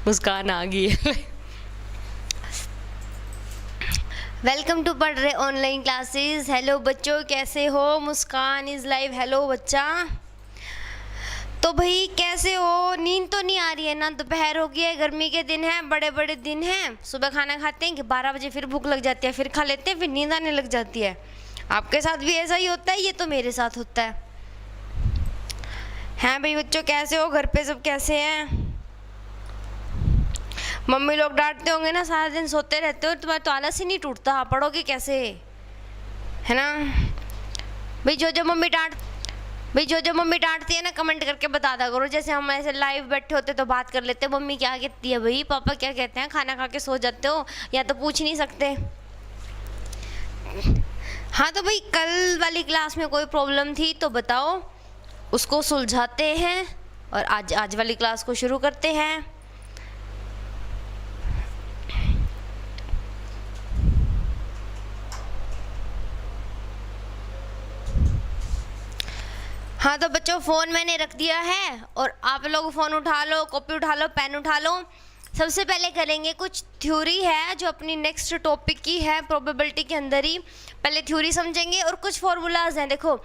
मुस्कान आ गई है। Welcome to पढ़ रहे ऑनलाइन क्लासेस। हेलो बच्चों, कैसे हो? मुस्कान इज़ लाइव। हेलो बच्चा। तो भाई कैसे हो? नींद तो नहीं आ रही है ना? दोपहर हो गया है, गर्मी के दिन है, बड़े बड़े दिन हैं। सुबह खाना खाते हैं कि 12 बजे फिर भूख लग जाती है, फिर खा लेते हैं, फिर नींद आने लग जाती है। आपके साथ भी ऐसा ही होता है? ये तो मेरे साथ होता है। हैं भाई बच्चों, कैसे हो? घर पे सब कैसे हैं? मम्मी लोग डांटते होंगे ना, सारा दिन सोते रहते हो, तुम्हारा तो आलस ही नहीं टूटता, पढ़ोगे कैसे, है ना? भाई जो मम्मी डांटती है ना, कमेंट करके बता दा करो। जैसे हम ऐसे लाइव बैठे होते तो बात कर लेते, मम्मी क्या कहती है भाई, पापा क्या कहते हैं, खाना खा के सो जाते हो या तो पूछ नहीं सकते। हाँ तो भाई कल वाली क्लास में कोई प्रॉब्लम थी तो बताओ, उसको सुलझाते हैं और आज वाली क्लास को शुरू करते हैं। हाँ तो बच्चों, फ़ोन मैंने रख दिया है और आप लोग फ़ोन उठा लो, कॉपी उठा लो, पेन उठा लो। सबसे पहले करेंगे कुछ थ्योरी है जो अपनी नेक्स्ट टॉपिक की है, प्रोबेबिलिटी के अंदर ही। पहले थ्योरी समझेंगे और कुछ फॉर्मूलाज हैं। देखो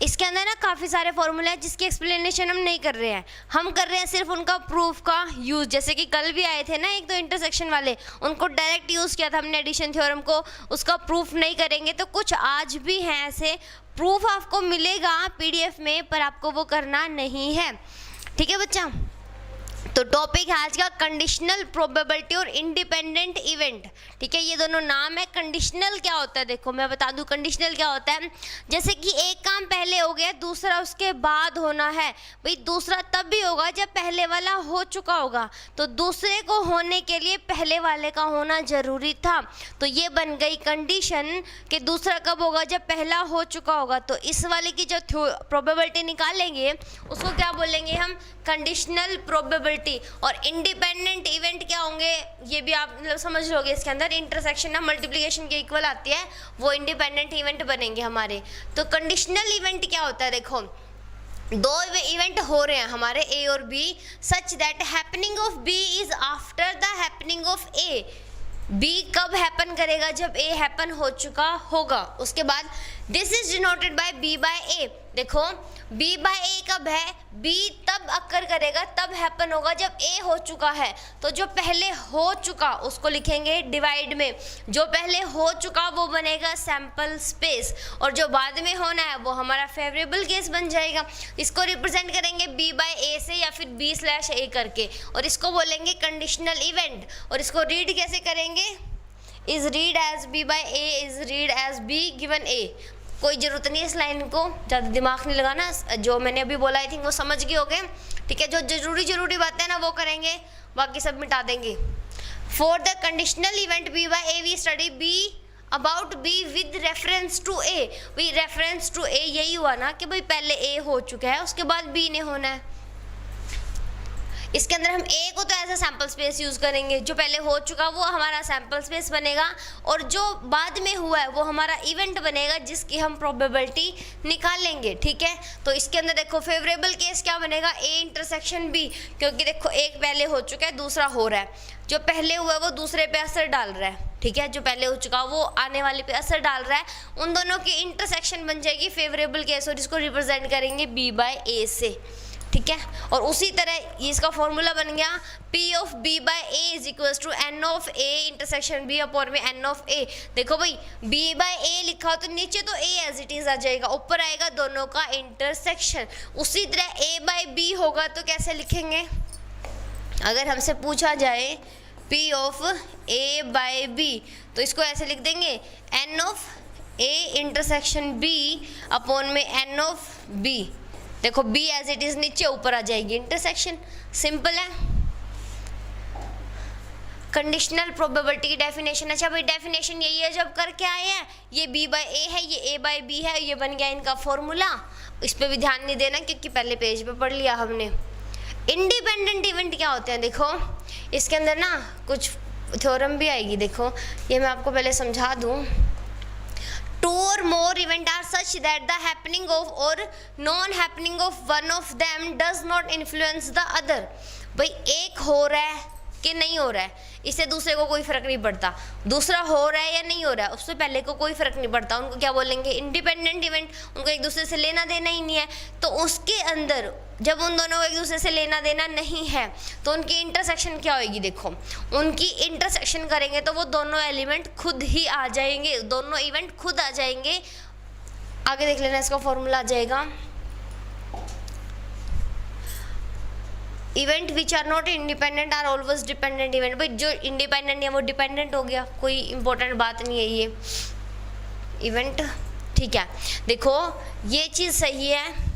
इसके अंदर ना काफ़ी सारे फॉर्मूले हैं जिसकी एक्सप्लेनेशन हम नहीं कर रहे हैं, हम कर रहे हैं सिर्फ उनका प्रूफ का यूज़। जैसे कि कल भी आए थे ना एक दो इंटरसेक्शन वाले, उनको डायरेक्ट यूज़ किया था हमने एडिशन थ्योरम को, उसका प्रूफ नहीं करेंगे। तो कुछ आज भी हैं ऐसे, प्रूफ आपको मिलेगा पीडीएफ में, पर आपको वो करना नहीं है। ठीक है बच्चा? तो टॉपिक है आज का कंडीशनल प्रोबेबिलिटी और इंडिपेंडेंट इवेंट। ठीक है, ये दोनों नाम है। कंडीशनल क्या होता है, देखो मैं बता दूं कंडीशनल क्या होता है। जैसे कि एक काम पहले हो गया, दूसरा उसके बाद होना है। भाई दूसरा तब भी होगा जब पहले वाला हो चुका होगा, तो दूसरे को होने के लिए पहले वाले का होना जरूरी था। तो ये बन गई कंडीशन कि दूसरा कब होगा, जब पहला हो चुका होगा। तो इस वाले की जो प्रोबेबिलिटी निकालेंगे उसको क्या बोलेंगे हम, कंडीशनल प्रोबेबिलिटी। और इंडिपेंडेंट इवेंट क्या होंगे ये भी आप मतलब समझ लोगे। इसके अंदर इंटरसेक्शन ना मल्टीप्लिकेशन के इक्वल आती है, वो इंडिपेंडेंट इवेंट बनेंगे हमारे। तो कंडीशनल इवेंट क्या होता है, देखो दो इवेंट हो रहे हैं हमारे ए और B, such that happening of B is after the happening of A. B कब हैपन करेगा, जब ए हैपन हो चुका होगा। उसके बाद this is denoted by B by A. देखो बी बाय ए कब है, बी तब अकर करेगा, तब हैपन होगा जब ए हो चुका है। तो जो पहले हो चुका उसको लिखेंगे डिवाइड में, जो पहले हो चुका वो बनेगा सैंपल स्पेस, और जो बाद में होना है वो हमारा फेवरेबल केस बन जाएगा। इसको रिप्रेजेंट करेंगे बी बाय ए से या फिर बी स्लैश ए करके, और इसको बोलेंगे कंडीशनल इवेंट। और इसको रीड कैसे करेंगे, is read as B by A is read as B given A. कोई ज़रूरत नहीं है इस लाइन को ज़्यादा दिमाग नहीं लगाना, जो मैंने अभी बोला आई थिंक वो समझ गए होगे। ठीक है, जो जरूरी बातें ना वो करेंगे, बाकी सब मिटा देंगे। For the conditional event B by A we study B about B with reference to A. भाई रेफरेंस टू ए यही हुआ ना कि भाई पहले ए हो चुका है, उसके बाद बी ने होना है। इसके अंदर हम ए को तो as a sample space use करेंगे, जो पहले हो चुका वो हमारा सैम्पल स्पेस बनेगा, और जो बाद में हुआ है वो हमारा इवेंट बनेगा जिसकी हम प्रोबेबिलिटी निकालेंगे। ठीक है, तो इसके अंदर देखो फेवरेबल केस क्या बनेगा, ए इंटरसेक्शन बी, क्योंकि देखो एक पहले हो चुका है, दूसरा हो रहा है। जो पहले हुआ है वो दूसरे पे असर डाल रहा है। ठीक है, जो पहले हो चुका वो आने वाले पे असर डाल रहा है, उन दोनों की इंटरसेक्शन बन जाएगी फेवरेबल केस, और इसको रिप्रेजेंट करेंगे बी बाय ए से। ठीक है, और उसी तरह इसका फॉर्मूला बन गया P of B by A is equals to N of A intersection B upon में N ऑफ A। देखो भाई B बाय ए लिखा हो तो नीचे तो A एज इट इज आ जाएगा, ऊपर आएगा दोनों का इंटरसेक्शन। उसी तरह A बाय B होगा तो कैसे लिखेंगे, अगर हमसे पूछा जाए P of A by B तो इसको ऐसे लिख देंगे N of A intersection B upon में N ऑफ B। देखो B एज इट इज नीचे, ऊपर आ जाएगी इंटरसेक्शन। सिंपल है। कंडीशनल प्रोबेबिलिटी की डेफिनेशन। अच्छा भाई डेफिनेशन यही है जब करके आए हैं, ये B बाय ए है, ये A बाय B है, ये बन गया इनका फॉर्मूला। इस पे भी ध्यान नहीं देना क्योंकि पहले पेज पे पढ़ लिया हमने। इंडिपेंडेंट इवेंट क्या होते हैं, देखो इसके अंदर ना कुछ थ्योरम भी आएगी। देखो ये मैं आपको पहले समझा दूँ। Two or more events are such that the happening of or non-happening of one of them does not influence the other। भाई एक हो रहा है कि नहीं हो रहा है, इससे दूसरे को कोई फर्क नहीं पड़ता। दूसरा हो रहा है या नहीं हो रहा है उससे पहले को कोई फर्क नहीं पड़ता। उनको क्या बोलेंगे, इंडिपेंडेंट इवेंट। उनको एक दूसरे से लेना देना ही नहीं है। तो उसके अंदर जब उन दोनों को एक दूसरे से लेना देना नहीं है तो उनकी इंटरसेक्शन क्या होगी, देखो उनकी इंटरसेक्शन करेंगे तो वो दोनों एलिमेंट खुद ही आ जाएंगे, दोनों इवेंट खुद आ जाएंगे। आगे देख लेना, इसका फॉर्मूला आ जाएगा, event which are not independent are always dependent event. भाई जो इंडिपेंडेंट है वो डिपेंडेंट हो गया, कोई इंपॉर्टेंट बात नहीं है ये इवेंट, ठीक है। देखो ये चीज़ सही है।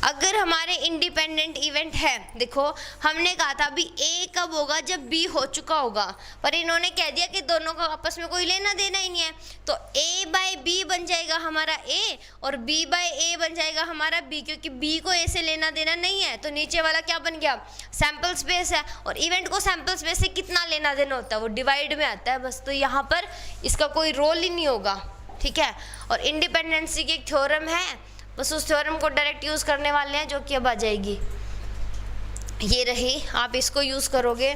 अगर हमारे इंडिपेंडेंट इवेंट है, देखो हमने कहा था अभी ए कब होगा, जब बी हो चुका होगा, पर इन्होंने कह दिया कि दोनों का आपस में कोई लेना देना ही नहीं है। तो ए बाय बी बन जाएगा हमारा ए और बी बाय ए बन जाएगा हमारा बी, क्योंकि बी को ए से लेना देना नहीं है। तो नीचे वाला क्या बन गया, सैम्पल स्पेस है। और इवेंट को सैम्पल स्पेस से कितना लेना देना होता है, वो डिवाइड में आता है बस। तो यहाँ पर इसका कोई रोल ही नहीं होगा, ठीक है। और इंडिपेंडेंसी की एक थ्योरम है, बस उस थ्योरम को डायरेक्ट यूज़ करने वाले हैं, जो कि अब आ जाएगी, ये रही। आप इसको यूज़ करोगे,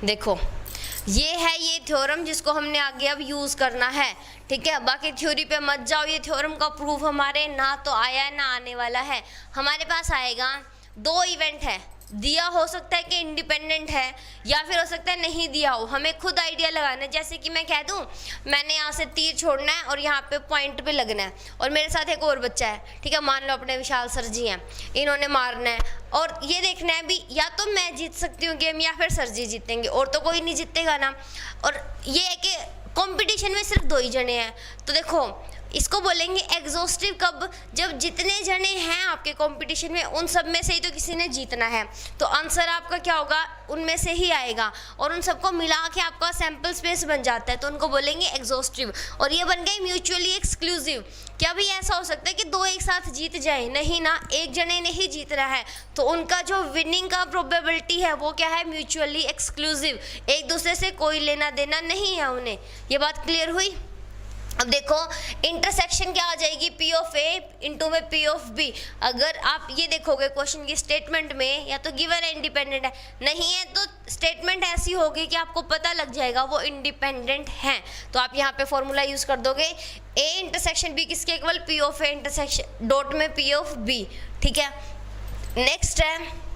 देखो ये है ये थ्योरम जिसको हमने आगे अब यूज़ करना है, ठीक है। बाकी थ्योरी पे मत जाओ, ये थ्योरम का प्रूफ हमारे ना तो आया है ना आने वाला है। हमारे पास आएगा दो इवेंट है, दिया हो सकता है कि इंडिपेंडेंट है या फिर हो सकता है नहीं दिया हो, हमें खुद आइडिया लगाना है। जैसे कि मैं कह दूं मैंने यहाँ से तीर छोड़ना है और यहाँ पे पॉइंट पे लगना है और मेरे साथ एक और बच्चा है, ठीक है, मान लो अपने विशाल सर जी हैं, इन्होंने मारना है और ये देखना है भी या तो मैं जीत सकती हूँ गेम या फिर सर जी जीतेंगे, और तो कोई नहीं जीतेगा ना। और ये है कि कंपटीशन में सिर्फ दो ही जने हैं। तो देखो इसको बोलेंगे एग्जॉस्टिव कब, जब जितने जने हैं आपके कंपटीशन में उन सब में से ही तो किसी ने जीतना है। तो आंसर आपका क्या होगा, उनमें से ही आएगा और उन सबको मिला के आपका सैम्पल स्पेस बन जाता है, तो उनको बोलेंगे एग्जॉस्टिव। और ये बन गए म्यूचुअली एक्सक्लूसिव। क्या भी ऐसा हो सकता है कि दो एक साथ जीत जाए, नहीं ना, एक जने ने ही जीतना है, तो उनका जो विनिंग का प्रोबेबिलिटी है वो क्या है, म्यूचुअली एक्सक्लूसिव, एक दूसरे से कोई लेना देना नहीं है उन्हें। ये बात क्लियर हुई। अब देखो इंटरसेक्शन क्या आ जाएगी, पी ऑफ ए इंटू में पी ऑफ बी। अगर आप ये देखोगे क्वेश्चन की स्टेटमेंट में, या तो गिवन है इंडिपेंडेंट है, नहीं है तो स्टेटमेंट ऐसी होगी कि आपको पता लग जाएगा वो इंडिपेंडेंट हैं। तो आप यहाँ पे फॉर्मूला यूज कर दोगे, ए इंटरसेक्शन बी किसके equal, P of A intersection dot में पी ऑफ बी, ठीक है। नेक्स्ट है,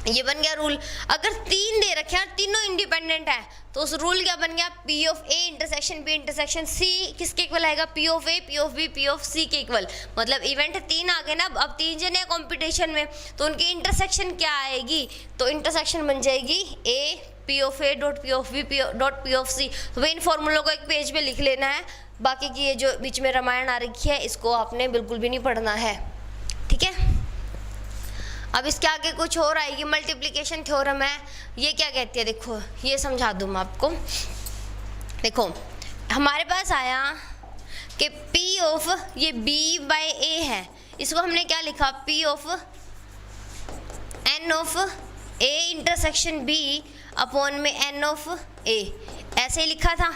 ये बन गया रूल। अगर तीन दे रखे हैं तीनों इंडिपेंडेंट है तो उस रूल क्या बन गया, P of A intersection B intersection C किसके इक्वल आएगा, P of A P of B P of C के इक्वल। मतलब इवेंट तीन आ गए ना, अब तीन जने हैं कॉम्पिटिशन में, तो उनकी इंटरसेक्शन क्या आएगी, तो इंटरसेक्शन बन जाएगी ए P of A dot P of B dot P of C. तो भाई इन फॉर्मूलों को एक पेज पे लिख लेना है। बाकी की ये जो बीच में रामायण आ रखी है इसको आपने बिल्कुल भी नहीं पढ़ना है, ठीक है। अब इसके आगे कुछ और आएगी, मल्टीप्लिकेशन थ्योरम है। ये क्या कहती है, देखो ये समझा दूँ मैं आपको। देखो हमारे पास आया कि P ऑफ ये B बाय A है, इसको हमने क्या लिखा, P of N of A intersection B upon में N ऑफ A, ऐसे ही लिखा था।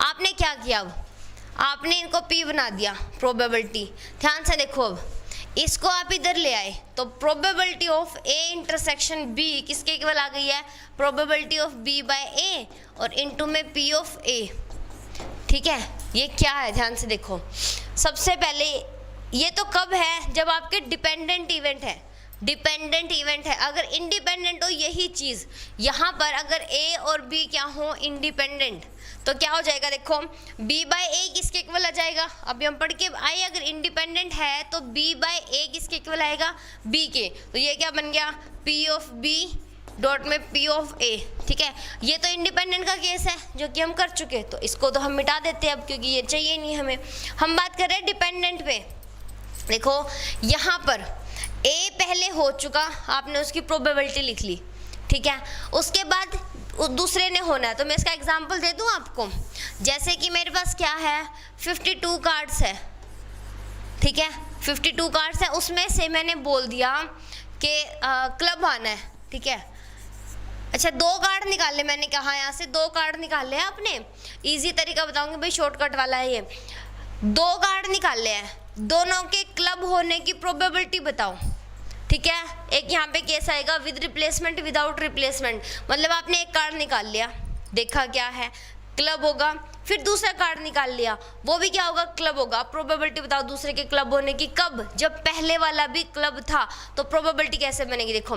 आपने क्या किया, अब आपने इनको P बना दिया, प्रोबेबिलिटी। ध्यान से देखो, अब इसको आप इधर ले आए तो probability of A intersection B किसके इक्वल आ गई है, probability of B by A और इनटू में पी ऑफ ए, ठीक है। ये क्या है, ध्यान से देखो। सबसे पहले ये तो कब है, जब आपके डिपेंडेंट इवेंट है, डिपेंडेंट इवेंट है। अगर इंडिपेंडेंट हो यही चीज़, यहाँ पर अगर ए और बी क्या हो, इंडिपेंडेंट, तो क्या हो जाएगा, देखो b बाय ए किसके इक्वल आ जाएगा। अभी हम पढ़ के आए, अगर इंडिपेंडेंट है तो b बाय ए किसके इक्वल आएगा, b के। तो ये क्या बन गया, p ऑफ b डॉट में p ऑफ a, ठीक है। ये तो इंडिपेंडेंट का केस है जो कि हम कर चुके, तो इसको तो हम मिटा देते हैं अब, क्योंकि ये चाहिए नहीं हमें। हम बात कर रहे हैं डिपेंडेंट पे। देखो यहाँ पर a पहले हो चुका, आपने उसकी प्रोबेबिलिटी लिख ली, ठीक है। उसके बाद दूसरे ने होना है, तो मैं इसका एग्जांपल दे दूं आपको। जैसे कि मेरे पास क्या है, 52 कार्ड्स है, ठीक है, 52 कार्ड्स है, उसमें से मैंने बोल दिया कि क्लब आना है, ठीक है। अच्छा, दो कार्ड निकाले, मैंने कहा यहाँ से दो कार्ड निकाले हैं आपने। इजी तरीका बताऊंगी भाई, शॉर्टकट वाला है ये। दो कार्ड निकाले हैं, दोनों के क्लब होने की प्रोबेबिलिटी बताओ, ठीक है। एक यहाँ पे केस आएगा विद रिप्लेसमेंट विदाउट रिप्लेसमेंट, मतलब आपने एक कार्ड निकाल लिया, देखा क्या है क्लब होगा, फिर दूसरा कार्ड निकाल लिया, वो भी क्या होगा क्लब होगा। प्रोबेबिलिटी बताओ दूसरे के क्लब होने की, कब, जब पहले वाला भी क्लब था। तो प्रोबेबिलिटी कैसे बनेगी, देखो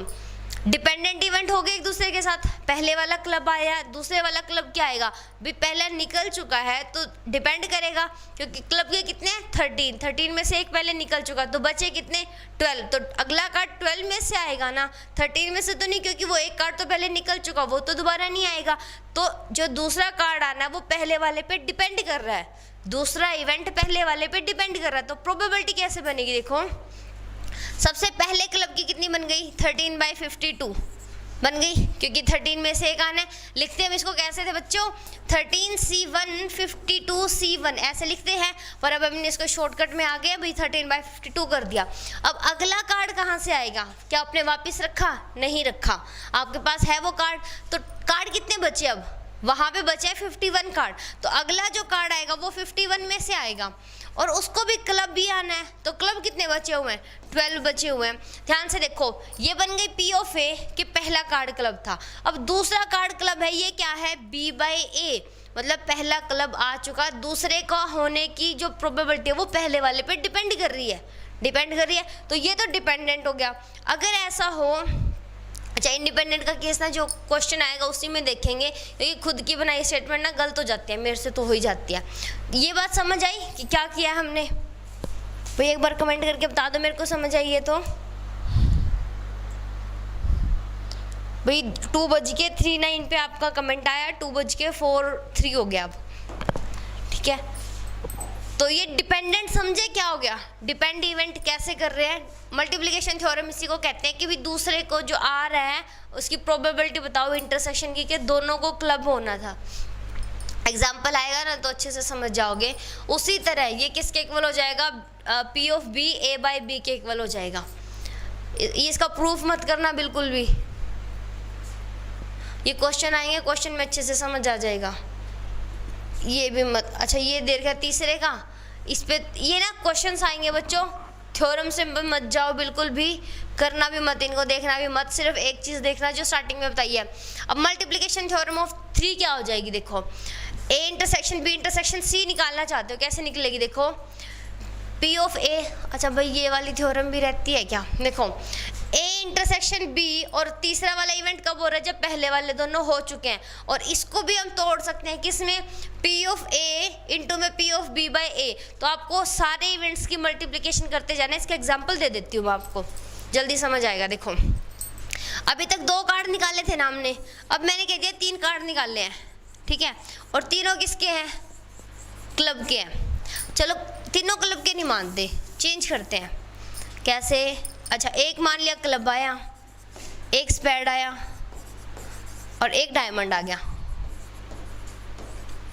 डिपेंडेंट इवेंट हो गए एक दूसरे के साथ, पहले वाला क्लब आया, दूसरे वाला क्लब क्या आएगा, भी पहला निकल चुका है तो डिपेंड करेगा, क्योंकि क्लब के कितने 13 में से एक पहले निकल चुका, तो बचे कितने 12, तो अगला कार्ड 12 में से आएगा ना, 13 में से तो नहीं, क्योंकि वो एक कार्ड तो पहले निकल चुका, वो तो दोबारा नहीं आएगा। तो जो दूसरा कार्ड आना है वो पहले वाले पे डिपेंड कर रहा है, दूसरा इवेंट पहले वाले पे डिपेंड कर रहा है। तो प्रोबेबिलिटी कैसे बनेगी, देखो सबसे पहले क्लब की कितनी बन गई 13/52 बन गई, क्योंकि 13 में से एक आना है। लिखते हैं हम इसको कैसे थे बच्चों, 13C1 52C1 ऐसे लिखते हैं, पर अब हमने इसको शॉर्टकट में आ गया भाई 13/52 कर दिया। अब अगला कार्ड कहाँ से आएगा, क्या आपने वापस रखा, नहीं रखा, आपके पास है वो कार्ड, तो कार्ड कितने बचे, अब वहाँ पे बचे 51 कार्ड, तो अगला जो कार्ड आएगा वो 51 में से आएगा, और उसको भी क्लब भी आना है, तो क्लब कितने बचे हुए हैं 12 बचे हुए हैं। ध्यान से देखो ये बन गई P(A) कि पहला कार्ड क्लब था, अब दूसरा कार्ड क्लब है, ये क्या है B/A, मतलब पहला क्लब आ चुका, दूसरे का होने की जो प्रोबेबिलिटी है वो पहले वाले पे डिपेंड कर रही है, तो ये तो डिपेंडेंट हो गया। अगर ऐसा हो, अच्छा इंडिपेंडेंट का केस ना जो क्वेश्चन आएगा उसी में देखेंगे, क्योंकि खुद की बनाई स्टेटमेंट ना गलत हो जाती है, मेरे से तो हो ही जाती है। ये बात समझ आई कि क्या किया हमने, भाई एक बार कमेंट करके बता दो मेरे को समझ आई है तो। भाई 2:39 पे आपका कमेंट आया, 2:43 हो गया अब, ठीक है। तो ये डिपेंडेंट समझे क्या हो गया, डिपेंड इवेंट कैसे कर रहे हैं, मल्टीप्लिकेशन थ्योरम इसी को कहते हैं कि भी दूसरे को जो आ रहा है उसकी प्रोबेबिलिटी बताओ इंटरसेक्शन की, कि दोनों को क्लब होना था। एग्जाम्पल आएगा ना तो अच्छे से समझ जाओगे। उसी तरह ये किसके इक्वल हो जाएगा, P(B) A/B के इक्वल हो जाएगा। ये इसका प्रूफ मत करना बिल्कुल भी, ये क्वेश्चन आएंगे, क्वेश्चन में अच्छे से समझ आ जाएगा, ये भी मत। अच्छा ये देर का तीसरे का, इस पे ये ना क्वेश्चंस आएंगे बच्चों, थ्योरम से मत जाओ बिल्कुल भी, करना भी मत, इनको देखना भी मत, सिर्फ एक चीज़ देखना जो स्टार्टिंग में बताइए। अब मल्टीप्लिकेशन थ्योरम ऑफ 3 क्या हो जाएगी, देखो A/B/C निकालना चाहते हो, कैसे निकलेगी, देखो P(A), अच्छा भाई ये वाली थ्योरम भी रहती है क्या, देखो A/B, और तीसरा वाला इवेंट कब हो रहा है, जब पहले वाले दोनों हो चुके हैं, और इसको भी हम तोड़ सकते हैं किसमें, P(A) इंटू में P(B/A), तो आपको सारे इवेंट्स की मल्टीप्लिकेशन करते जाना है। इसका एग्जाम्पल दे देती हूँ मैं आपको, जल्दी समझ आएगा। देखो अभी तक 2 कार्ड निकाले थे ना हमने, अब मैंने कह दिया 3 कार्ड निकाले हैं, ठीक है, और तीनों किसके हैं, क्लब के हैं। चलो तीनों क्लब के नहीं मानते, चेंज करते हैं, कैसे, अच्छा एक मान लिया क्लब आया, एक स्पेड आया और एक डायमंड आ गया,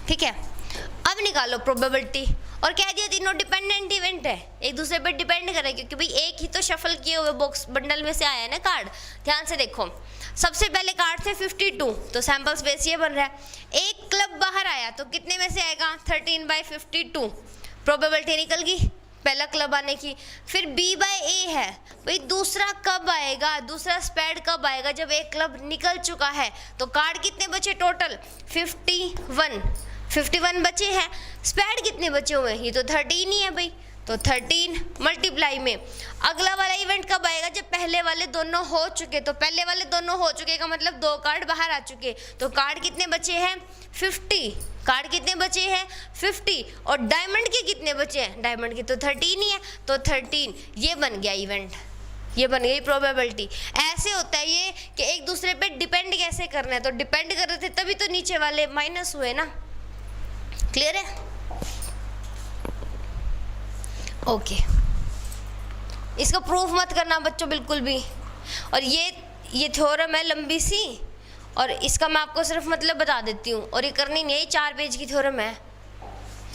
ठीक है। अब निकालो प्रोबेबिलिटी, और कह दिया तीनों डिपेंडेंट इवेंट है, एक दूसरे पर डिपेंड कर रहे हैं, क्योंकि भाई एक ही तो शफल किए हुए बॉक्स बंडल में से आया है ना कार्ड। ध्यान से देखो सबसे पहले कार्ड थे 52, तो सैंपल स्पेस ये बन रहा है, एक क्लब बाहर आया तो कितने में से आएगा 13/52, प्रोबेबिलिटी निकल गई पहला क्लब आने की। फिर B/A है, भाई दूसरा कब आएगा, दूसरा स्पेड कब आएगा, जब एक क्लब निकल चुका है। तो कार्ड कितने बचे टोटल 51 बचे हैं, स्पेड कितने बचे हुए हैं, ये तो 13 ही है भाई, तो 13 मल्टीप्लाई में अगला वाला इवेंट कब आएगा, जब पहले वाले दोनों हो चुके, तो पहले वाले दोनों हो चुके का मतलब 2 कार्ड बाहर आ चुके, तो कार्ड कितने बचे हैं 50, कार्ड कितने बचे हैं 50, और डायमंड के कितने बचे हैं, डायमंड के तो 13 ही है, तो 13 ये बन गया इवेंट, ये बन गई प्रोबेबिलिटी। ऐसे होता है ये कि एक दूसरे पे डिपेंड कैसे करना है, तो डिपेंड कर रहे थे तभी तो नीचे वाले माइनस हुए ना, क्लियर है, ओके। इसको प्रूफ मत करना बच्चों बिल्कुल भी, और ये थ्योरम है लंबी सी, और इसका मैं आपको सिर्फ मतलब बता देती हूँ, और ये करनी नहीं है, 4 पेज की थ्योरम है,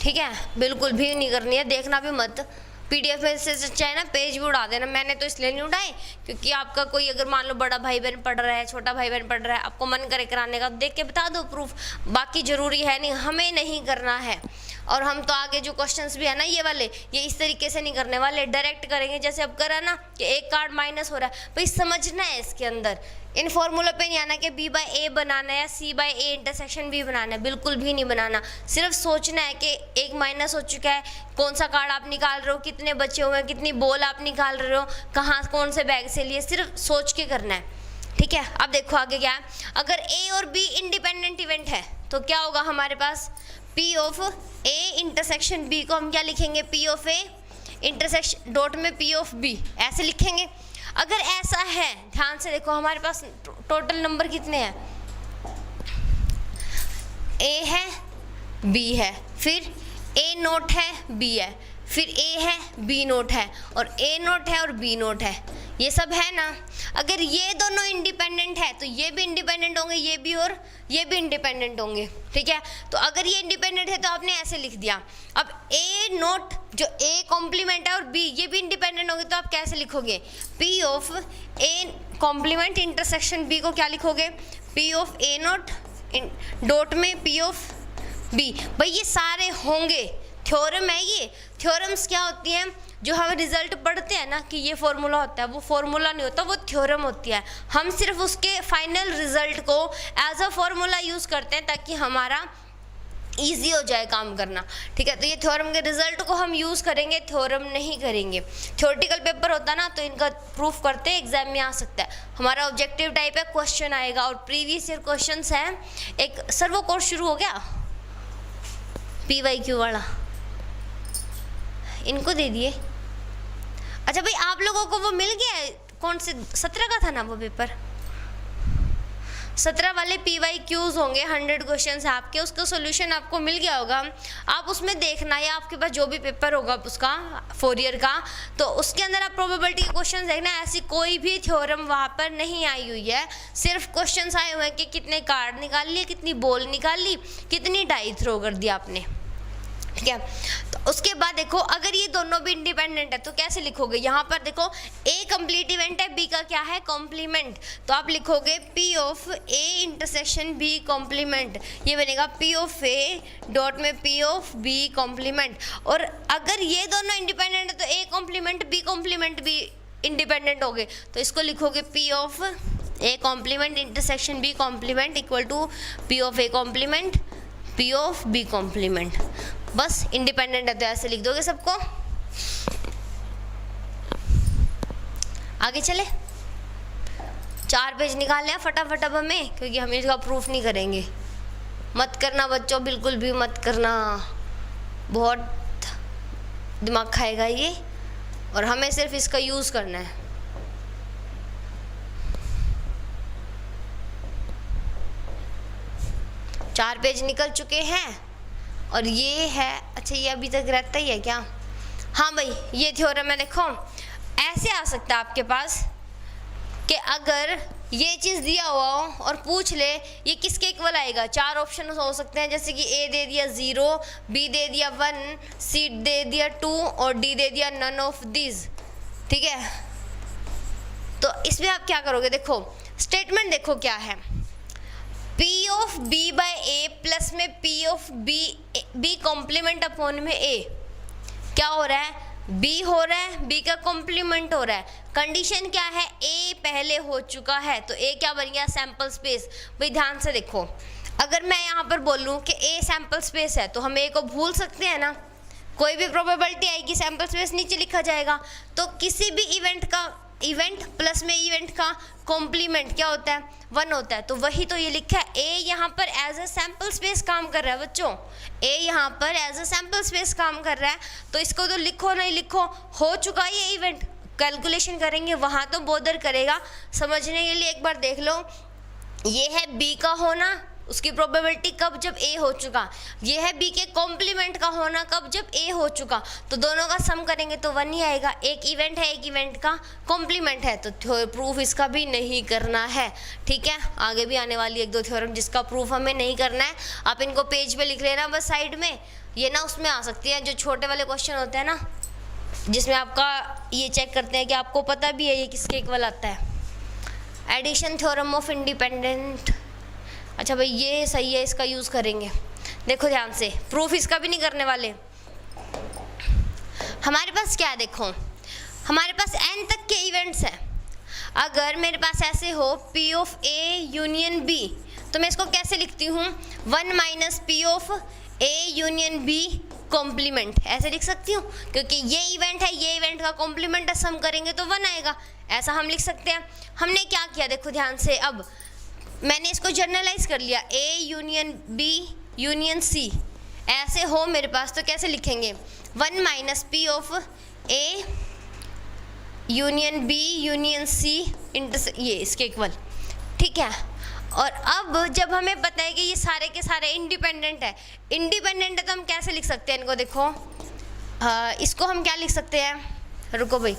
ठीक है, बिल्कुल भी नहीं करनी है, देखना भी मत, PDF में से चाहे ना पेज भी उड़ा देना। मैंने तो इसलिए नहीं उड़ाए क्योंकि आपका कोई अगर मान लो बड़ा भाई बहन पढ़ रहा है, छोटा भाई बहन पढ़ रहा है, आपको मन करे कराने का, देख के बता दो प्रूफ, बाकी ज़रूरी है नहीं, हमें नहीं करना है, और हम तो आगे जो क्वेश्चंस भी है ना ये वाले, ये इस तरीके से नहीं करने वाले, डायरेक्ट करेंगे। जैसे अब करा ना कि एक कार्ड माइनस हो रहा है, भाई समझना है इसके अंदर, इन फॉर्मूला पे नहीं आना कि b बाय ए बनाना है या c by A intersection b बनाना है, बिल्कुल भी नहीं बनाना। सिर्फ सोचना है कि एक माइनस हो चुका है, कौन सा कार्ड आप निकाल रहे हो, कितने बचे हुए हैं, कितनी बॉल आप निकाल रहे हो, कहाँ कौन से बैग से लिए, सिर्फ सोच के करना है, ठीक है। अब देखो आगे क्या है, अगर a और b इंडिपेंडेंट इवेंट है तो क्या होगा हमारे पास, p of a intersection b को हम क्या लिखेंगे, p of a intersection dot में p ऑफ b, ऐसे लिखेंगे। अगर ऐसा है, ध्यान से देखो हमारे पास टोटल नंबर कितने हैं, a है b है, फिर a नोट है b है, फिर a है b नोट है, और a नोट है और b नोट है, ये सब है ना। अगर ये दोनों इंडिपेंडेंट है तो ये भी इंडिपेंडेंट होंगे, ये भी और ये भी इंडिपेंडेंट होंगे, ठीक है। तो अगर ये इंडिपेंडेंट है तो आपने ऐसे लिख दिया। अब a नोट जो a कॉम्प्लीमेंट है और b ये भी इंडिपेंडेंट होंगे, तो आप कैसे लिखोगे, p of a complement intersection b को क्या लिखोगे, p of a not dot में p ऑफ b। भाई ये सारे होंगे, थ्योरम है ये। थ्योरम्स क्या होती हैं, जो हम रिजल्ट पढ़ते हैं ना कि ये फॉर्मूला होता है, वो फॉर्मूला नहीं होता, वो थ्योरम होती है। हम सिर्फ उसके फाइनल रिजल्ट को एज अ फॉर्मूला यूज़ करते हैं ताकि हमारा ईजी हो जाए काम करना, ठीक है। तो ये थ्योरम के रिजल्ट को हम यूज़ करेंगे, थ्योरम नहीं करेंगे। थ्योरेटिकल पेपर होता है ना तो इनका प्रूफ करते एग्जाम में आ सकता है। हमारा ऑब्जेक्टिव टाइप है, क्वेश्चन आएगा और प्रीवियस ईयर क्वेश्चन हैं। एक सर वो कोर्स शुरू हो गया PYQ वाला, इनको दे दिए। अच्छा भाई आप लोगों को वो मिल गया है, कौन से 17 का था ना वो पेपर, 17 वाले PYQs होंगे, 100 क्वेश्चन है आपके, उसका सोल्यूशन आपको मिल गया होगा। आप उसमें देखना, या आपके पास जो भी पेपर होगा उसका 4 ईयर का, तो उसके अंदर आप प्रोबेबिलिटी के क्वेश्चन देखना। ऐसी कोई भी थ्योरम वहाँ पर नहीं आई हुई है, सिर्फ क्वेश्चंस आए हुए हैं कि कितने कार्ड निकाल लिए, कितनी बॉल निकाल ली, कितनी डाई थ्रो कर दिया आपने, ठीक है। तो उसके बाद देखो अगर ये दोनों भी इंडिपेंडेंट है तो कैसे लिखोगे, यहाँ पर देखो A कंप्लीट इवेंट है, B का क्या है कॉम्प्लीमेंट, तो आप लिखोगे P of A intersection B complement, ये बनेगा P ऑफ A डॉट में P ऑफ B कॉम्प्लीमेंट। और अगर ये दोनों इंडिपेंडेंट है तो A कॉम्प्लीमेंट B इंडिपेंडेंट हो गए, तो इसको लिखोगे P of A complement intersection B complement equal to P of A complement P of B complement. बस इंडिपेंडेंट है तो ऐसे लिख दोगे सबको। आगे चले, 4 पेज निकाल लिया फटाफट अब हमें, क्योंकि हम इसका प्रूफ नहीं करेंगे। मत करना बच्चों, बिल्कुल भी मत करना, बहुत दिमाग खाएगा ये, और हमें सिर्फ इसका यूज़ करना है। चार पेज निकल चुके हैं और ये है, अच्छा ये अभी तक रहता ही है क्या, हाँ भाई ये थ्योरम है। देखो ऐसे आ सकता है आपके पास कि अगर ये चीज़ दिया हुआ हो और पूछ ले ये किसके इक्वल आएगा, 4 ऑप्शन हो सकते हैं, जैसे कि A दे दिया 0, B दे दिया 1, C दे दिया 2 और D दे दिया नन ऑफ दिस, ठीक है। तो इसमें आप क्या करोगे, देखो स्टेटमेंट देखो क्या है, P of B by A plus में P of B complement upon में A, क्या हो रहा है, B हो रहा है, B का कॉम्प्लीमेंट हो रहा है। कंडीशन क्या है, A पहले हो चुका है तो A क्या बन गया, सैम्पल स्पेस। भाई ध्यान से देखो, अगर मैं यहाँ पर बोलूँ कि A सैम्पल स्पेस है तो हम A को भूल सकते हैं ना, कोई भी प्रोबेबिलिटी आएगी सैम्पल स्पेस नीचे लिखा जाएगा। तो किसी भी इवेंट प्लस में इवेंट का कॉम्प्लीमेंट क्या होता है, 1 होता है। तो वही तो ये लिखा है, A यहाँ पर एज अ सैम्पल स्पेस काम कर रहा है बच्चों, A यहाँ पर एज अ सैम्पल स्पेस काम कर रहा है। तो इसको तो लिखो नहीं लिखो, हो चुका ये इवेंट, कैलकुलेशन करेंगे वहाँ तो बोदर करेगा। समझने के लिए एक बार देख लो, ये है B का होना, उसकी प्रोबेबिलिटी कब, जब A हो चुका। ये है B के कॉम्प्लीमेंट का होना कब, जब A हो चुका। तो दोनों का सम करेंगे तो 1 ही आएगा। एक इवेंट है, एक इवेंट का कॉम्प्लीमेंट है, तो प्रूफ इसका भी नहीं करना है, ठीक है। आगे भी आने वाली 1-2 थ्योरम जिसका प्रूफ हमें नहीं करना है, आप इनको पेज पे लिख लेना बस साइड में। ये ना उसमें आ सकती है जो छोटे वाले क्वेश्चन होते हैं ना, जिसमें आपका ये चेक करते हैं कि आपको पता भी है ये किसके इक्वल आता है। एडिशन थ्योरम ऑफ इंडिपेंडेंट, अच्छा भाई ये सही है, इसका यूज़ करेंगे। देखो ध्यान से, प्रूफ इसका भी नहीं करने वाले। हमारे पास क्या है, देखो हमारे पास n तक के इवेंट्स हैं। अगर मेरे पास ऐसे हो P of A union B, तो मैं इसको कैसे लिखती हूँ, 1 minus P of A union B complement, ऐसे लिख सकती हूँ, क्योंकि ये इवेंट है, ये इवेंट का कॉम्प्लीमेंट सम करेंगे तो 1 आएगा, ऐसा हम लिख सकते हैं। हमने क्या किया, देखो ध्यान से, अब मैंने इसको जर्नलाइज कर लिया, A union B union C ऐसे हो मेरे पास, तो कैसे लिखेंगे, 1 minus P of A union B union C ये इसके इक्वल, ठीक है। और अब जब हमें पता है कि ये सारे के सारे इंडिपेंडेंट है तो हम कैसे लिख सकते हैं इनको, देखो इसको हम क्या लिख सकते हैं, रुको भाई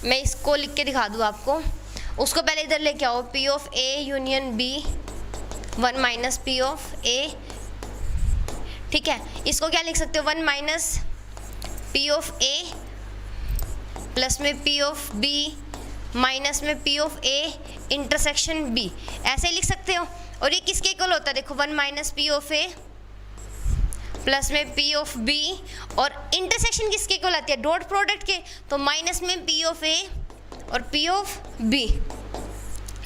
मैं इसको लिख के दिखा दूँ आपको। उसको पहले इधर लेके आओ, P of A union B 1 minus P of A, ठीक है। इसको क्या लिख सकते हो, 1 minus P of A plus में P ऑफ B माइनस में P of A intersection B, ऐसे लिख सकते हो। और ये किसके इक्वल होता है, देखो 1 minus P of A plus में P ऑफ B, और इंटरसेक्शन किसके इक्वल आती है, डॉट प्रोडक्ट के, तो माइनस में P ऑफ A और P ऑफ B।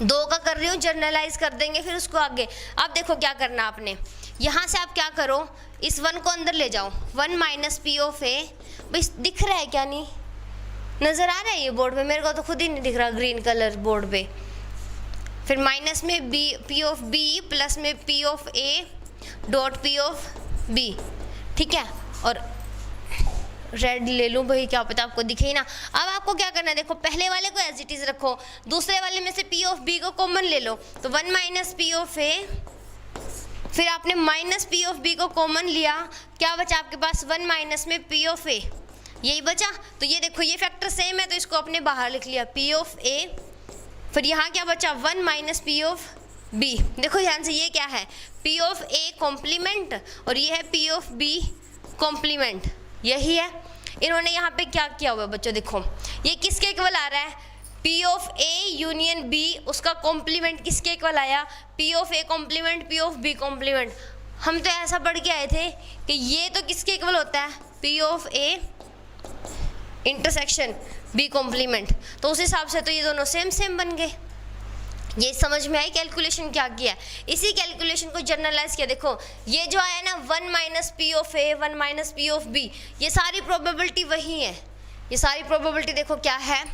दो का कर रही हूँ, जर्नलाइज कर देंगे फिर उसको आगे। अब देखो क्या करना आपने, यहाँ से आप क्या करो, इस 1 को अंदर ले जाओ, 1 माइनस P ऑफ A, भाई दिख रहा है क्या, नहीं नज़र आ रहा है ये बोर्ड पे, मेरे को तो खुद ही नहीं दिख रहा ग्रीन कलर बोर्ड पे। फिर माइनस में P ऑफ B प्लस में P of A dot P of B, ठीक है। और रेड ले लूँ भाई, क्या पता आपको दिखे ही ना। अब आपको क्या करना है, देखो पहले वाले को एज इट इज़ रखो, दूसरे वाले में से P ऑफ B को कॉमन ले लो, तो 1 माइनस P ऑफ A, फिर आपने माइनस P ऑफ B को कॉमन लिया, क्या बचा आपके पास, 1 माइनस में P ऑफ A, यही बचा। तो ये देखो ये फैक्टर सेम है, तो इसको अपने बाहर लिख लिया, P ऑफ A, फिर यहाँ क्या बचा, 1 माइनस P ऑफ B। देखो ध्यान से, ये क्या है, P ऑफ A कॉम्प्लीमेंट और ये है P ऑफ B कॉम्प्लीमेंट, यही है। इन्होंने यहाँ पे क्या किया हुआ है बच्चों, देखो ये किसके इक्वल आ रहा है, P of A union B, उसका कॉम्प्लीमेंट किसके इक्वल आया, P of A complement P of B complement. हम तो ऐसा पढ़ के आए थे कि ये तो किसके इक्वल होता है, P of A intersection B complement, तो उस हिसाब से तो ये दोनों सेम बन गए। ये समझ में आई कैलकुलेशन क्या किया, इसी कैलकुलेशन को जर्नलाइज किया। देखो ये जो आया ना 1 minus P of A 1 minus P of B, ये सारी प्रोबेबिलिटी वही है, ये सारी प्रोबेबिलिटी देखो क्या है,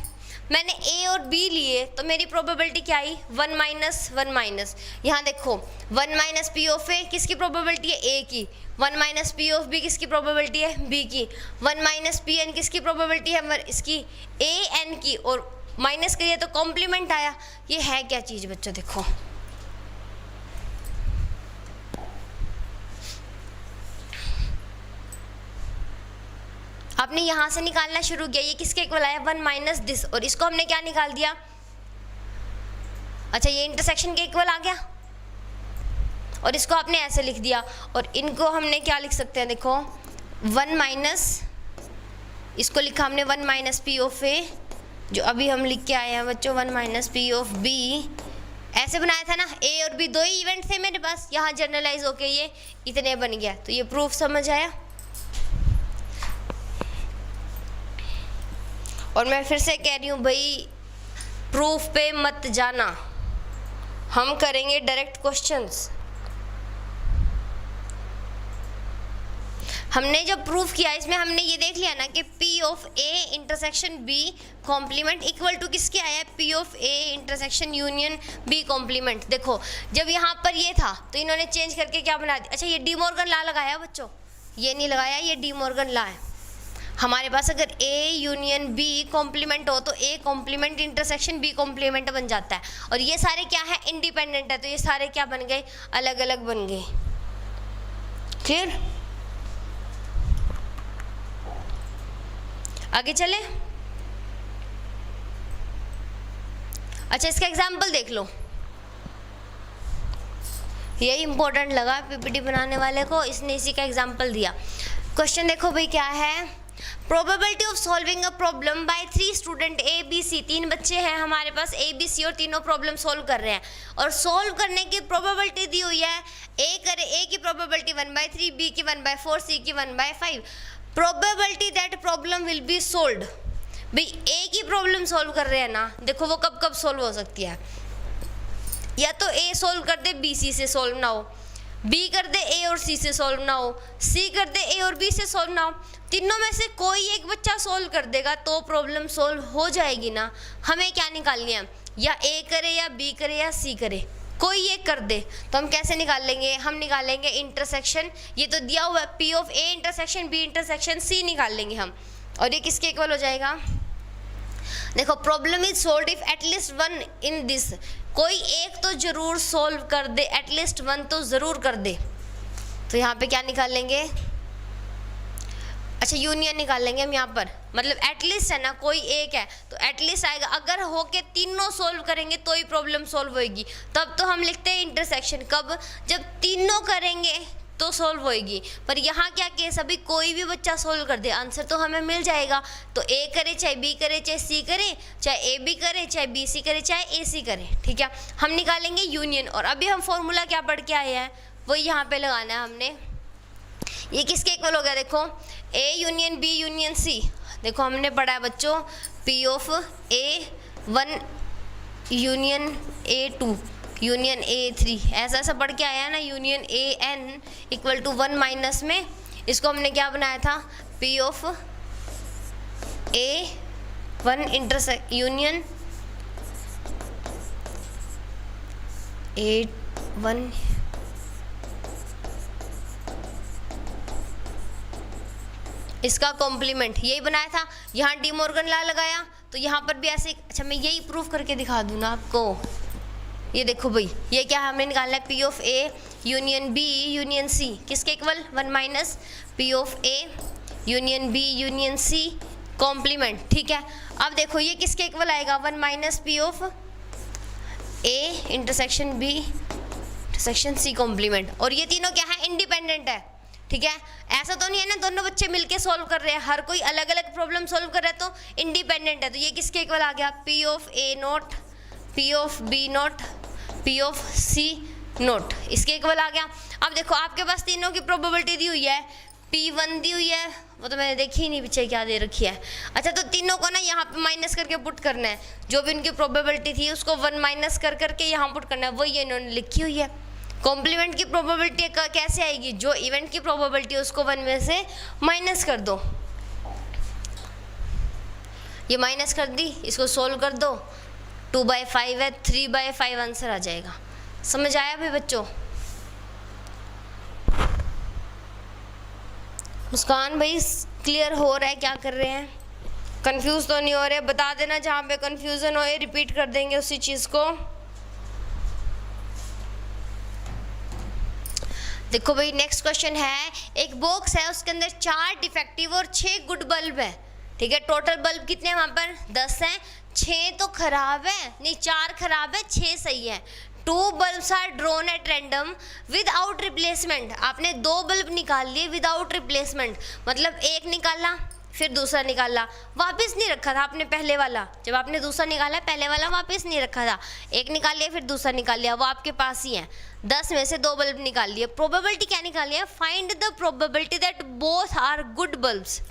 मैंने A और B लिए तो मेरी प्रोबेबिलिटी क्या आई, 1 माइनस 1 माइनस। यहाँ देखो 1 माइनस P ऑफ A किसकी प्रोबेबिलिटी है, A की, 1 माइनस P ऑफ B किसकी प्रोबेबिलिटी है, B की, 1 माइनस Pn किसकी प्रोबेबिलिटी है, इसकी AN की, और माइनस करिए तो कॉम्प्लीमेंट आया। ये है क्या चीज़ बच्चों, देखो आपने यहाँ से निकालना शुरू किया, ये किसके इक्वल आया, 1 माइनस दिस, और इसको हमने क्या निकाल दिया, अच्छा ये इंटरसेक्शन के इक्वल आ गया, और इसको आपने ऐसे लिख दिया। और इनको हमने क्या लिख सकते हैं, देखो 1 माइनस, इसको लिखा हमने 1 माइनस P ऑफ A, जो अभी हम लिख के आए हैं बच्चों 1 माइनस P ऑफ B, ऐसे बनाया था ना, A और B दो ही इवेंट थे मेरे पास, यहाँ जर्नलाइज होके ये इतने बन गया। तो ये प्रूफ समझ आया। और मैं फिर से कह रही हूँ भाई, प्रूफ पे मत जाना, हम करेंगे डायरेक्ट क्वेश्चंस। हमने जो प्रूफ किया इसमें हमने ये देख लिया ना कि P of A intersection B complement equal to किसके आया, P of A intersection union B complement. देखो जब यहाँ पर ये था तो इन्होंने चेंज करके क्या बना दिया, अच्छा ये डी मॉर्गन लॉ लगाया बच्चों, ये नहीं लगाया, ये डी मॉर्गन लॉ है। हमारे पास अगर A यूनियन B कॉम्प्लीमेंट हो तो A complement intersection B complement बन जाता है, और ये सारे क्या है, इंडिपेंडेंट है, तो ये सारे क्या बन गए, अलग अलग बन गए। क्लियर, आगे चले। अच्छा इसका एग्जाम्पल देख लो, यही इंपॉर्टेंट लगा पीपीटी बनाने वाले को, इसने इसी का एग्जाम्पल दिया। क्वेश्चन देखो भाई क्या है, probability of solving a problem by 3 student A B C, 3 बच्चे हैं हमारे पास ए बी सी और तीनों प्रॉब्लम सॉल्व कर रहे हैं और सॉल्व करने की प्रोबेबिलिटी दी हुई है ए करे, ए की प्रोबेबिलिटी 1/3, बी की 1/4, सी की 1/5। Probability that problem will be solved, भाई ए की प्रॉब्लम सॉल्व कर रहे हैं ना, देखो वो कब कब सॉल्व हो सकती है, या तो ए सॉल्व कर दे बी सी से सॉल्व ना हो, बी कर दे ए और सी से सॉल्व ना हो, सी कर दे ए और बी से सॉल्व ना हो, तीनों में से कोई एक बच्चा सॉल्व कर देगा तो प्रॉब्लम सॉल्व हो जाएगी ना। हमें क्या निकालनी है, या ए करे या बी करे या सी करे, कोई एक कर दे, तो हम कैसे निकाल लेंगे, हम निकालेंगे इंटरसेक्शन, ये तो दिया हुआ है P of A intersection B intersection C निकाल लेंगे हम, और ये किसके इक्वल हो जाएगा, देखो problem is solve if at least one in this, कोई एक तो जरूर सॉल्व कर दे, एटलीस्ट वन तो ज़रूर कर दे, तो यहाँ पे क्या निकाल लेंगे, अच्छा यूनियन निकाल लेंगे हम यहाँ पर, मतलब एटलीस्ट है ना, कोई एक है तो एटलीस्ट आएगा, अगर हो के तीनों सॉल्व करेंगे तो ही प्रॉब्लम सॉल्व होएगी, तब तो हम लिखते हैं इंटरसेक्शन, कब, जब तीनों करेंगे तो सॉल्व होएगी, पर यहाँ क्या केस, अभी कोई भी बच्चा सॉल्व कर दे आंसर तो हमें मिल जाएगा, तो ए करे चाहे बी करे चाहे सी करे, चाहे ए बी करे चाहे बी सी करे चाहे ए सी करे, ठीक है, हम निकालेंगे यूनियन, और अभी हम फॉर्मूला क्या पढ़ के आए हैं वही यहाँ पे लगाना है हमने, ये किसके इक्वल हो गया, देखो A union B union C, देखो हमने पढ़ा है बच्चों P of A1 union A2 union A3, ऐसा ऐसा पढ़ के आया है ना, union AN equal to 1 minus में, इसको हमने क्या बनाया था, P of A1 intersect union A1 इसका कॉम्प्लीमेंट, यही बनाया था, यहाँ डी मॉर्गन लॉ लगाया, तो यहाँ पर भी ऐसे, अच्छा मैं यही प्रूफ करके दिखा दूँ ना आपको, ये देखो भाई, ये क्या हमने निकालना है, P of A union B union C, किसके equal, 1 minus P of A union B union C complement, ठीक है। अब देखो ये किसके इक्वल आएगा, 1 minus P of A intersection B intersection C complement, और ये तीनों क्या है, इंडिपेंडेंट है, ठीक है, ऐसा तो नहीं है ना दोनों बच्चे मिलके सॉल्व कर रहे हैं, हर कोई अलग अलग प्रॉब्लम सॉल्व कर रहा है तो इंडिपेंडेंट है, तो ये किसके इक्वल आ गया, P of A not P of B not P of C not, इसके इक्वल आ गया। अब देखो आपके पास तीनों की प्रोबेबिलिटी दी हुई है, P1 दी हुई है, वो तो मैंने देखी ही नहीं पीछे क्या दे रखी है, अच्छा तो तीनों को ना यहाँ पे माइनस करके पुट करना है, जो भी उनकी प्रोबेबिलिटी थी उसको 1 माइनस कर करके यहाँ पुट करना है, वही इन्होंने लिखी हुई है। कॉम्प्लीमेंट की प्रोबेबिलिटी कैसे आएगी, जो इवेंट की प्रोबेबिलिटी है उसको 1 में से माइनस कर दो, ये माइनस कर दी, इसको सोल्व कर दो, 2/5 है, 3/5 आंसर आ जाएगा। समझ आया भाई बच्चों? मुस्कान भाई क्लियर हो रहा है, क्या कर रहे हैं, कंफ्यूज तो नहीं हो रहे, बता देना जहाँ पे कंफ्यूजन हो, रिपीट कर देंगे उसी चीज़ को। देखो भाई नेक्स्ट क्वेश्चन है, एक बॉक्स है उसके अंदर 4 डिफेक्टिव और 6 गुड बल्ब है, ठीक है, टोटल बल्ब कितने हैं वहाँ पर 10 हैं, 6 तो खराब है, नहीं 4 खराब है, 6 सही है। 2 bulbs are drawn at random without replacement, आपने 2 बल्ब निकाल लिए विदाउट रिप्लेसमेंट, मतलब एक निकाला फिर दूसरा निकाला, वापस नहीं रखा था आपने पहले वाला, जब आपने दूसरा निकाला पहले वाला वापस नहीं रखा था, एक निकाल लिया फिर दूसरा निकाल लिया, वो आपके पास ही है। 10 में से 2 बल्ब निकाल लिए, प्रोबेबिलिटी क्या निकाली है, find the probability that both are good bulbs,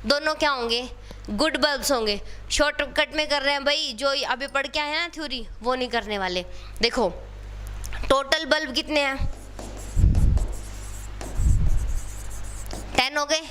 दोनों क्या होंगे, गुड बल्ब्स होंगे। शॉर्टकट में कर रहे हैं भाई, जो अभी पढ़ के आए हैं ना थ्योरी, वो नहीं करने वाले। देखो टोटल बल्ब कितने हैं, 10 हो गए,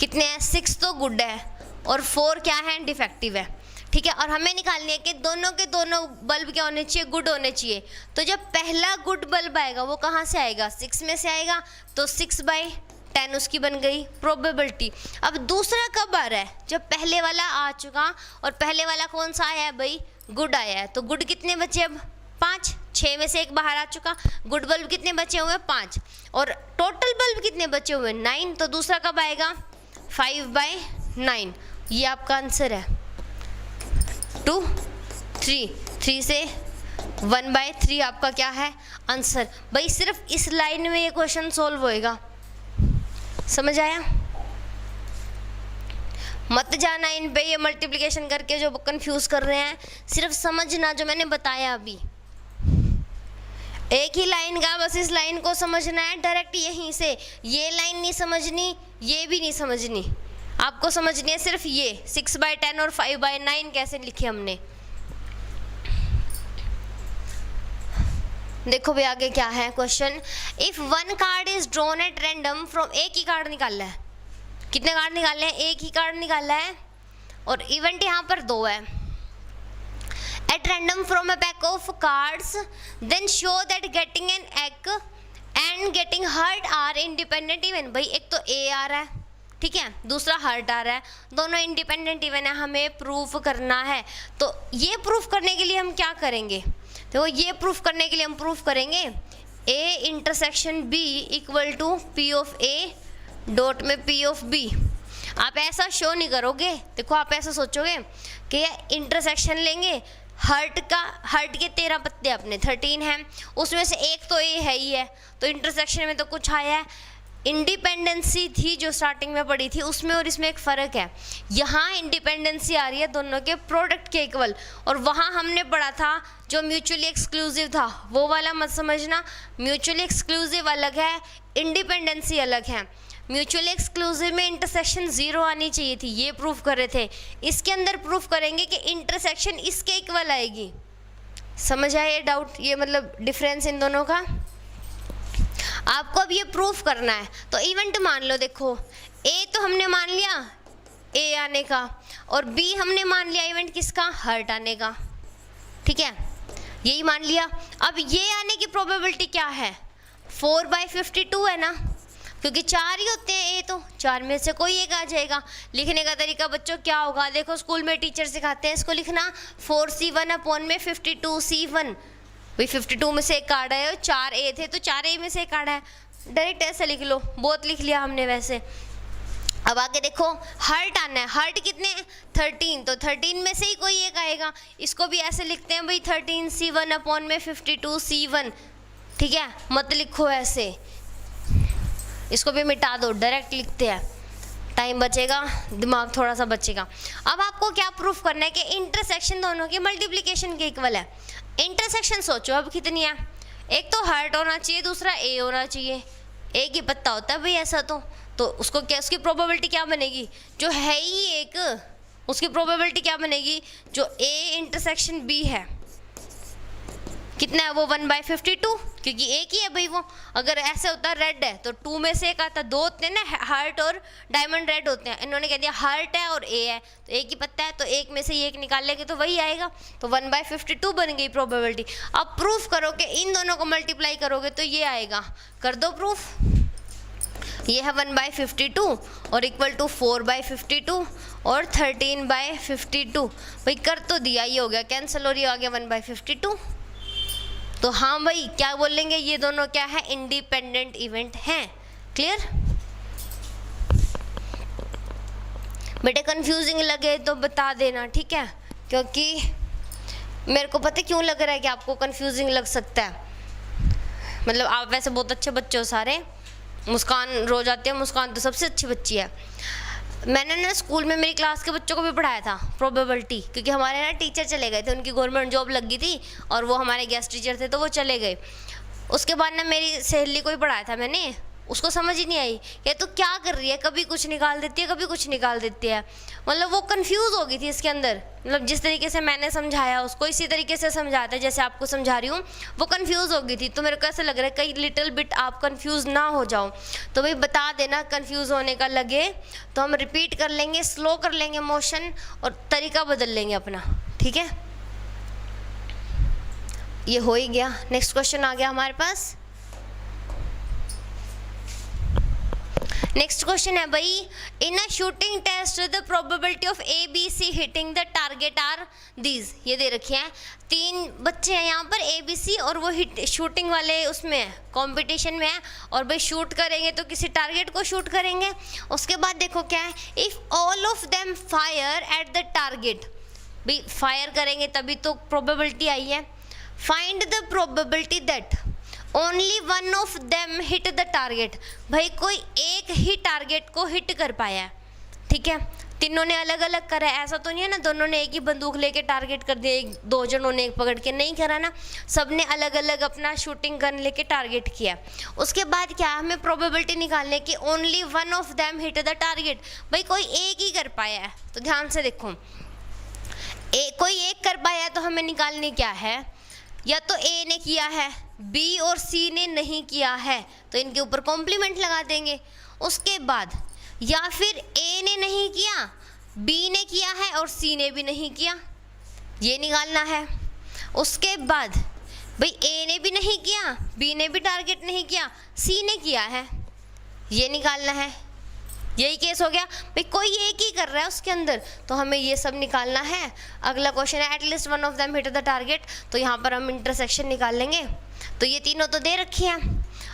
कितने हैं 6 तो गुड है और 4 क्या है डिफेक्टिव है, ठीक है, और हमें निकालनी है कि दोनों के दोनों बल्ब क्या होने चाहिए, गुड होने चाहिए। तो जब पहला गुड बल्ब आएगा वो कहाँ से आएगा, 6 में से आएगा, तो 6/10 उसकी बन गई प्रोबेबिलिटी। अब दूसरा कब आ रहा है, जब पहले वाला आ चुका, और पहले वाला कौन सा आया है भाई, गुड आया है, तो गुड कितने बचे अब 5, 6 में से 1 बाहर आ चुका, गुड बल्ब कितने बचे हुए 5, और टोटल बल्ब कितने बचे हुए 9, तो दूसरा कब आएगा 5/9, ये आपका आंसर है। 2 3 से 1/3 आपका क्या है आंसर। भाई सिर्फ इस लाइन में ये क्वेश्चन सॉल्व होएगा, समझ आया? मत जाना इन पे ये मल्टीप्लिकेशन करके जो कंफ्यूज कर रहे हैं, सिर्फ समझना जो मैंने बताया अभी। एक ही लाइन का बस इस लाइन को समझना है डायरेक्ट यहीं से, ये लाइन नहीं समझनी, ये भी नहीं समझनी, आपको समझनी है सिर्फ ये 6/10 और 5/9 कैसे लिखे हमने। देखो भाई आगे क्या है question. If one card is drawn at random from, एक ही कार्ड निकालना है, कितने कार्ड निकालने हैं, एक ही कार्ड निकालना है, और इवेंट यहाँ पर 2 है। At random from a pack of cards then show that getting an ace and getting heart are independent event. भाई एक तो ए आ रहा है, ठीक है, दूसरा हर्ट आ रहा है, दोनों इंडिपेंडेंट इवेंट है, हमें प्रूफ करना है। तो ये प्रूफ करने के लिए हम क्या करेंगे, तो ये प्रूफ करने के लिए हम प्रूफ करेंगे A intersection B equal to P of A dot में पी ऑफ बी। आप ऐसा शो नहीं करोगे, देखो आप ऐसा सोचोगे कि इंटरसेक्शन लेंगे, हर्ट के 13 पत्ते अपने 13 हैं, उसमें से एक तो ए है ही है, तो इंटरसेक्शन में तो कुछ आया है। इंडिपेंडेंसी थी जो स्टार्टिंग में पड़ी थी उसमें और इसमें एक फ़र्क है, यहाँ इंडिपेंडेंसी आ रही है दोनों के प्रोडक्ट के इक्वल, और वहाँ हमने पढ़ा था जो म्यूचुअली एक्सक्लूसिव था वो वाला मत समझना। म्यूचुअली एक्सक्लूसिव अलग है, इंडिपेंडेंसी अलग है। म्यूचुअली एक्सक्लूसिव में इंटरसेक्शन 0 आनी चाहिए थी, ये प्रूफ कर रहे थे। इसके अंदर प्रूफ करेंगे कि इंटरसेक्शन इसके इक्वल आएगी। समझ आया ये डाउट, ये मतलब डिफरेंस इन दोनों का। आपको अब ये प्रूफ करना है, तो इवेंट मान लो, देखो ए तो हमने मान लिया ए आने का, और बी हमने मान लिया इवेंट किसका, हर्ट आने का, ठीक है, यही मान लिया। अब ये आने की प्रोबेबिलिटी क्या है, 4/52 है ना, क्योंकि 4 ही होते हैं ए, तो 4 में से कोई एक आ जाएगा। लिखने का तरीका बच्चों क्या होगा, देखो स्कूल में टीचर सिखाते हैं इसको लिखना 4C1 अपॉन में 52C1। भाई 52 में से एक कार्ड है, 4 ए थे तो 4 ए में से एक कार्ड है, डायरेक्ट ऐसे लिख लो, बहुत लिख लिया हमने वैसे। अब आगे देखो हर्ट आना है, हर्ट कितने हैं 13, तो 13 में से ही कोई एक आएगा, इसको भी ऐसे लिखते हैं भाई 13C1 अपॉन में 52C1, ठीक है, मत लिखो ऐसे, इसको भी मिटा दो, डायरेक्ट लिखते हैं, टाइम बचेगा, दिमाग थोड़ा सा बचेगा। अब आपको क्या प्रूफ करना है कि इंटरसेक्शन दोनों की मल्टीप्लिकेशन के इक्वल है। इंटरसेक्शन सोचो अब कितनी है, एक तो हर्ट होना चाहिए, दूसरा ए होना चाहिए, एक ही पत्ता होता है भाई ऐसा, तो उसको क्या, उसकी प्रोबेबिलिटी क्या बनेगी, जो है ही एक, उसकी प्रोबेबिलिटी क्या बनेगी, जो ए इंटरसेक्शन बी है कितना है वो 1/52, क्योंकि एक ही है भाई वो। अगर ऐसे होता रेड है तो 2 में से एक आता, 2 होते हैं ना, हार्ट और डायमंड रेड होते हैं, इन्होंने कह दिया हार्ट है और ए है, तो एक ही पत्ता है, तो एक में से ये एक निकाल लेंगे तो वही आएगा, तो 1/52 बन गई प्रोबेबिलिटी। अब प्रूफ करो कि इन दोनों को मल्टीप्लाई करोगे तो ये आएगा, कर दो प्रूफ। ये है 1/52 और इक्वल टू 4/52 और 13/52, भाई कर तो दिया, ये हो गया कैंसिल और ये आ गया 1/52। तो हाँ भाई क्या बोलेंगे, ये दोनों क्या है, इंडिपेंडेंट इवेंट हैं। क्लियर बेटे, कंफ्यूजिंग लगे तो बता देना, ठीक है, क्योंकि मेरे को पता क्यों लग रहा है कि आपको कंफ्यूजिंग लग सकता है। मतलब आप वैसे बहुत अच्छे बच्चे हो सारे, मुस्कान रोज आते हैं, मुस्कान तो सबसे अच्छी बच्ची है। मैंने ना स्कूल में मेरी क्लास के बच्चों को भी पढ़ाया था प्रोबेबिलिटी, क्योंकि हमारे ना टीचर चले गए थे, उनकी गवर्नमेंट जॉब लग गई थी और वो हमारे गेस्ट टीचर थे तो वो चले गए। उसके बाद ना मेरी सहेली को भी पढ़ाया था मैंने, उसको समझ ही नहीं आई कि तू क्या कर रही है, कभी कुछ निकाल देती है कभी कुछ निकाल देती है, मतलब वो कंफ्यूज हो गई थी इसके अंदर। मतलब जिस तरीके से मैंने समझाया उसको इसी तरीके से समझाता है जैसे आपको समझा रही हूँ, वो कंफ्यूज हो गई थी। तो मेरे को ऐसा लग रहा है कई लिटिल बिट आप कंफ्यूज ना हो जाओ, तो भाई बता देना, कंफ्यूज होने का लगे तो हम रिपीट कर लेंगे, स्लो कर लेंगे मोशन और तरीका बदल लेंगे अपना, ठीक है। ये हो ही गया। नेक्स्ट क्वेश्चन आ गया हमारे पास। नेक्स्ट क्वेश्चन है भाई, in a shooting test the probability of ABC hitting the target are these. ये दे रखे हैं, 3 बच्चे हैं यहाँ पर ABC, और वो हिट शूटिंग वाले उसमें है, कंपटीशन में है, और भाई शूट करेंगे तो किसी टारगेट को शूट करेंगे। उसके बाद देखो क्या है, if all of them fire at the target, भाई फायर करेंगे तभी तो प्रोबेबिलिटी आई है। Find the probability that only one of them hit the target, भाई कोई एक ही टारगेट को हिट कर पाया है, ठीक है। तीनों ने अलग अलग करा है, ऐसा तो नहीं है ना दोनों ने एक ही बंदूक लेके टारगेट कर दिया, एक दो जनों ने एक पकड़ के, नहीं करा ना, सबने अलग अलग अपना शूटिंग गन लेके टारगेट किया। उसके बाद क्या, हमें प्रोबेबिलिटी निकालने की only one of them hit the target, भाई कोई एक ही कर पाया है, तो ध्यान से देखो कोई एक कर पाया है तो हमें निकालने क्या है, या तो ए ने किया है, बी और सी ने नहीं किया है, तो इनके ऊपर कॉम्प्लीमेंट लगा देंगे। उसके बाद या फिर ए ने नहीं किया, बी ने किया है और सी ने भी नहीं किया, ये निकालना है। उसके बाद भाई ए ने भी नहीं किया, बी ने भी टारगेट नहीं किया, सी ने किया है, ये निकालना है। यही केस हो गया, भाई कोई एक ही कर रहा है उसके अंदर, तो हमें ये सब निकालना है। अगला क्वेश्चन है at least one of them hit the target, तो यहाँ पर हम इंटरसेक्शन निकाल लेंगे। तो ये तीनों तो दे रखी हैं,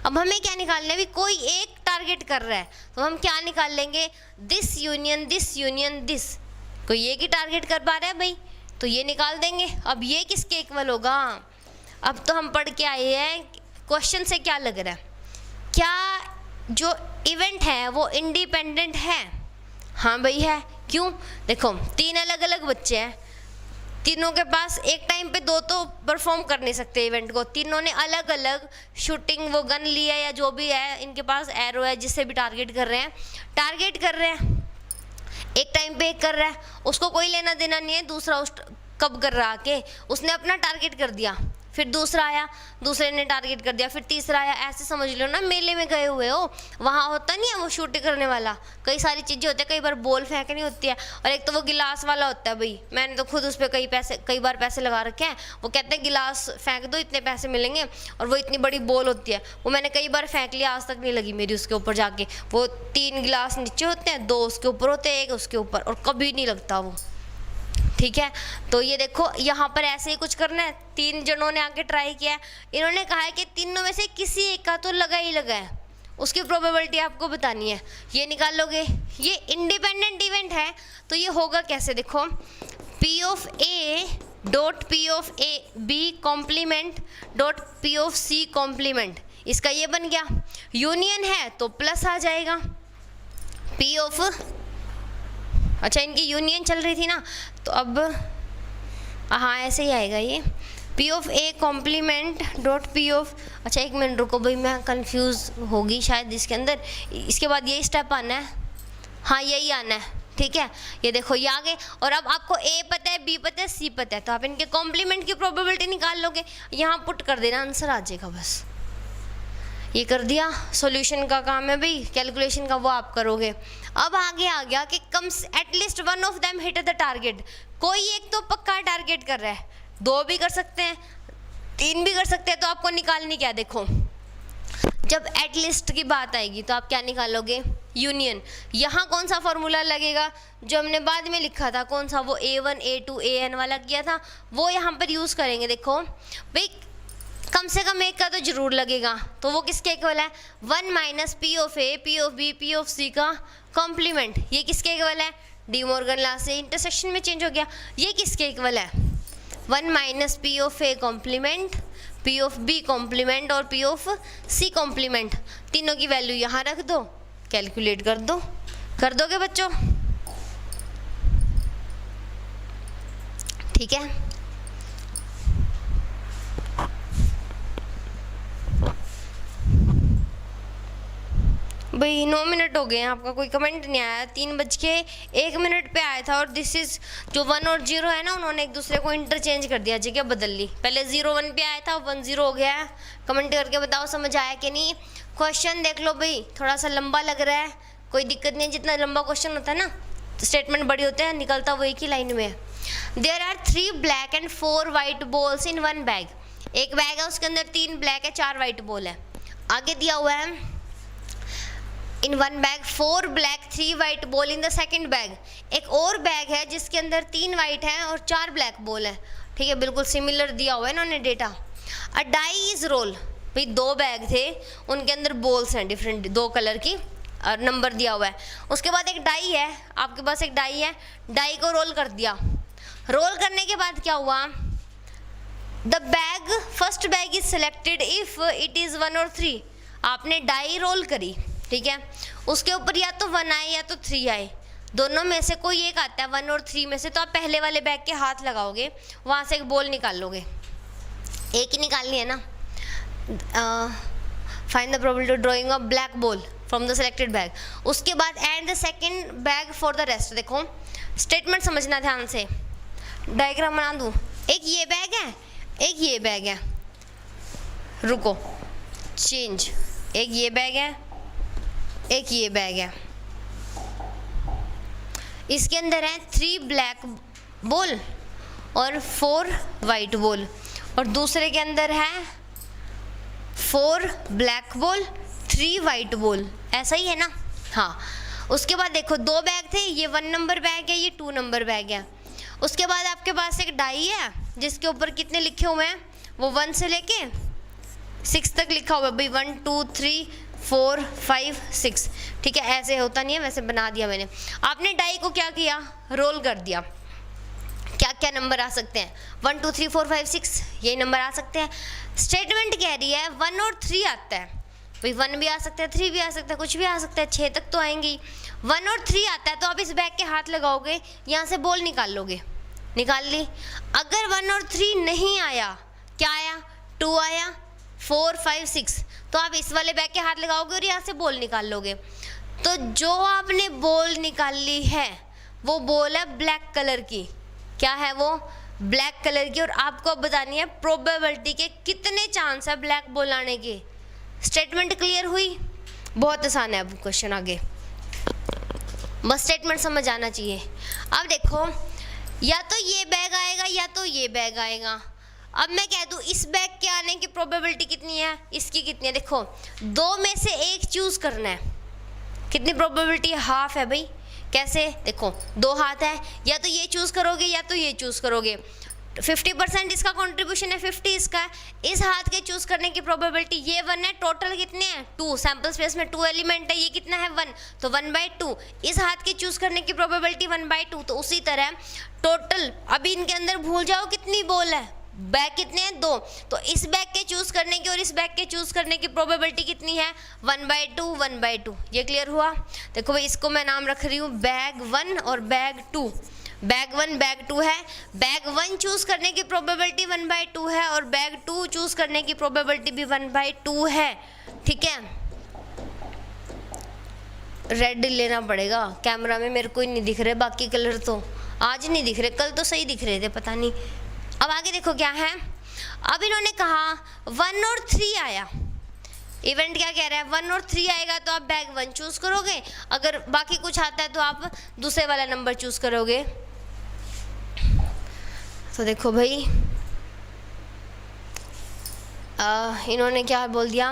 अब हमें क्या निकालना है, भी कोई एक टारगेट कर रहा है तो हम क्या निकाल लेंगे, this union this union this, कोई एक ही टारगेट कर पा रहा है भाई, तो ये निकाल देंगे। अब ये किसके इक्वल होगा, अब तो हम पढ़ के आए हैं क्वेश्चन से क्या लग रहा है, क्या जो इवेंट है वो इंडिपेंडेंट है, हाँ भाई है। क्यों, देखो तीन अलग अलग बच्चे हैं, तीनों के पास एक टाइम पे दो तो परफॉर्म कर नहीं सकते इवेंट को, तीनों ने अलग अलग शूटिंग वो गन लिया या जो भी है, इनके पास एरो है जिससे भी टारगेट कर रहे हैं, एक टाइम पे एक कर रहा है, उसको कोई लेना देना नहीं है दूसरा उस कब कर रहा के, उसने अपना टारगेट कर दिया, फिर दूसरा आया, दूसरे ने टारगेट कर दिया, फिर तीसरा आया, ऐसे समझ लो ना मेले में गए हुए हो, वहाँ होता नहीं है वो शूट करने वाला, कई सारी चीज़ें होती है, कई बार बॉल फेंकनी होती है, और एक तो वो गिलास वाला होता है, भाई मैंने तो खुद उस पर कई बार पैसे लगा रखे हैं, वो कहते हैं गिलास फेंक दो इतने पैसे मिलेंगे, और वो इतनी बड़ी बॉल होती है, वो मैंने कई बार फेंक लिया, आज तक नहीं लगी मेरी उसके ऊपर जाके, वो 3 गिलास नीचे होते हैं, 2 उसके ऊपर होते हैं, एक उसके ऊपर, और कभी नहीं लगता वो, ठीक है। तो ये देखो यहाँ पर ऐसे ही कुछ करना है, 3 जनों ने आके ट्राई किया है, इन्होंने कहा है कि तीनों में से किसी एक का तो लगा ही लगा है, उसकी प्रोबेबिलिटी आपको बतानी है, ये निकाल लोगे। ये इंडिपेंडेंट इवेंट है तो ये होगा कैसे, देखो P of A dot P of A B complement dot P of C complement, इसका ये बन गया, यूनियन है तो प्लस आ जाएगा, पी ऑफ, अच्छा इनकी यूनियन चल रही थी ना, तो अब हाँ ऐसे ही आएगा ये, P of A complement dot P of, अच्छा एक मिनट रुको भाई मैं कंफ्यूज होगी शायद इसके अंदर, इसके बाद यही स्टेप आना है, हाँ यही आना है, ठीक है। ये देखो ये आ गए, और अब आपको ए पता है, बी पता है, सी पता है, तो आप इनके कॉम्प्लीमेंट की प्रोबेबिलिटी निकाल लोगे, यहाँ पुट कर देना, आंसर आ जाएगा बस, ये कर दिया। सॉल्यूशन का काम है भाई, कैलकुलेशन का वो आप करोगे। अब आगे आ गया कि comes at least one of them hit the target, कोई एक तो पक्का टारगेट कर रहा है, 2 भी कर सकते हैं, 3 भी कर सकते हैं, तो आपको निकालनी क्या, देखो जब एटलीस्ट की बात आएगी तो आप क्या निकालोगे, यूनियन। यहाँ कौन सा फॉर्मूला लगेगा जो हमने बाद में लिखा था, कौन सा, वो A1 A2 AN वाला किया था, वो यहाँ पर यूज़ करेंगे। देखो भाई कम से कम एक का तो जरूर लगेगा, तो वो किसके इक्वल है, 1 minus P of A P of B P of C का कॉम्प्लीमेंट, ये किसके इक्वल है, डी मॉर्गन लॉ से इंटरसेक्शन में चेंज हो गया, ये किसके इक्वल है, 1 minus P of A complement P of B complement और पी ऑफ सी कॉम्प्लीमेंट, तीनों की वैल्यू यहाँ रख दो, कैलकुलेट कर दो, कर दोगे बच्चों, ठीक है। भाई 9 मिनट हो गए हैं, आपका कोई कमेंट नहीं आया, 3:01 पे आया था, और दिस इज जो 1 और 0 है ना, उन्होंने एक दूसरे को इंटरचेंज कर दिया, जगह बदल ली, पहले 0-1 पे आया था, 1-0 हो गया है। कमेंट करके बताओ समझ आया कि नहीं। क्वेश्चन देख लो भाई, थोड़ा सा लंबा लग रहा है, कोई दिक्कत नहीं है, जितना लंबा क्वेश्चन होता है ना स्टेटमेंट बड़ी होते हैं, निकलता वो एक ही लाइन में है। There are 3 black and 4 white balls in 1 bag, एक बैग है उसके अंदर 3 ब्लैक है 4 वाइट बॉल है, आगे दिया हुआ है इन 1 bag 4 black 3 white ball in the second bag, एक और बैग है जिसके अंदर 3 वाइट हैं और 4 ब्लैक बॉल है, ठीक है, बिल्कुल सिमिलर दिया हुआ है इन्होंने data. A die is roll, भाई 2 बैग थे उनके अंदर बॉल्स हैं डिफरेंट 2 कलर की, और नंबर दिया हुआ है। उसके बाद एक डाई है, आपके पास एक डाई है, डाई को रोल कर दिया, रोल करने के बाद क्या हुआ, the bag first bag is selected if it is 1 और 3, आपने डाई रोल करी, ठीक है, उसके ऊपर या तो 1 आए या तो 3 आए, दोनों में से कोई एक आता है 1 और 3 में से, तो आप पहले वाले बैग के हाथ लगाओगे, वहाँ से एक बॉल निकाल लोगे, एक ही निकालनी है ना। Find the probability drawing a black ball from the selected bag. उसके बाद and the second bag for the rest. देखो स्टेटमेंट समझना ध्यान से, डायग्राम बना दूँ। एक ये बैग है, एक ये बैग है, रुको चेंज, एक ये बैग है, एक ये बैग है, इसके अंदर है 3 ब्लैक बॉल और 4 वाइट बॉल, और दूसरे के अंदर है 4 ब्लैक बॉल 3 वाइट बॉल, ऐसा ही है ना। हाँ, उसके बाद देखो 2 बैग थे, ये 1 नंबर बैग है, ये 2 नंबर बैग है। उसके बाद आपके पास एक डाई है जिसके ऊपर कितने लिखे हुए हैं, वो 1 से लेके 6 तक लिखा हुआ है भाई, 1 2 3 4 5 6, ठीक है। ऐसे होता नहीं है, वैसे बना दिया मैंने। आपने डाई को क्या किया, रोल कर दिया। क्या क्या नंबर आ सकते हैं, 1 2 3 4 5 6, यही नंबर आ सकते हैं। स्टेटमेंट कह रही है 1 और 3 आता है भाई, 1 भी आ सकता है, 3 भी आ सकता है, कुछ भी आ सकता है, 6 तक तो आएंगे ही। 1 और 3 आता है तो आप इस बैग के हाथ लगाओगे, यहाँ से बॉल निकाल लोगे, निकाल ली। अगर 1 और 3 नहीं आया, क्या आया, 2 आया, 4 5 6, तो आप इस वाले बैग के हाथ लगाओगे और यहाँ से बॉल निकाल लोगे। तो जो आपने बॉल निकाली है वो बॉल है ब्लैक कलर की। क्या है वो, ब्लैक कलर की, और आपको अब बतानी है प्रोबेबिलिटी के कितने चांस है ब्लैक बॉल आने के। स्टेटमेंट क्लियर हुई, बहुत आसान है अब क्वेश्चन आगे, बस स्टेटमेंट समझ आना चाहिए। अब देखो, या तो ये बैग आएगा या तो ये बैग आएगा। अब मैं कह दूँ इस बैग के आने की प्रोबेबिलिटी कितनी है, इसकी कितनी है, देखो 2 में से एक चूज़ करना है। कितनी प्रोबेबिलिटी है, हाफ है भाई। कैसे, देखो 2 हाथ है, या तो ये चूज़ करोगे या तो ये चूज़ करोगे। 50% इसका कंट्रीब्यूशन है, 50 इसका है। इस हाथ के चूज़ करने की प्रोबेबिलिटी ये 1 है, टोटल कितने हैं 2, सैम्पल स्पेस में 2 एलिमेंट है, ये कितना है 1, तो 1/2। इस हाथ के चूज़ करने की प्रोबेबिलिटी 1/2। तो उसी तरह टोटल, अभी इनके अंदर भूल जाओ कितनी बॉल है, बैग कितने हैं 2, तो इस बैग के चूज़ करने की और इस बैग के चूज़ करने की प्रोबेबिलिटी कितनी है 1/2 1/2। ये क्लियर हुआ। देखो भाई, इसको मैं नाम रख रही हूँ बैग 1 और बैग 2। बैग 1 बैग 2 है, बैग 1 चूज़ करने की प्रोबेबिलिटी 1/2 है और बैग 2 चूज़ करने की प्रोबेबिलिटी भी 1/2 है, ठीक है। रेड लेना पड़ेगा, कैमरा में मेरे को ही नहीं दिख रहे, बाकी कलर तो आज नहीं दिख रहे, कल तो सही दिख रहे थे, पता नहीं। अब आगे देखो क्या है, अब इन्होंने कहा 1 और 3 आया। इवेंट क्या कह रहा है, 1 और 3 आएगा तो आप बैग 1 चूज़ करोगे, अगर बाकी कुछ आता है तो आप दूसरे वाला नंबर चूज़ करोगे। तो देखो भाई, इन्होंने क्या बोल दिया,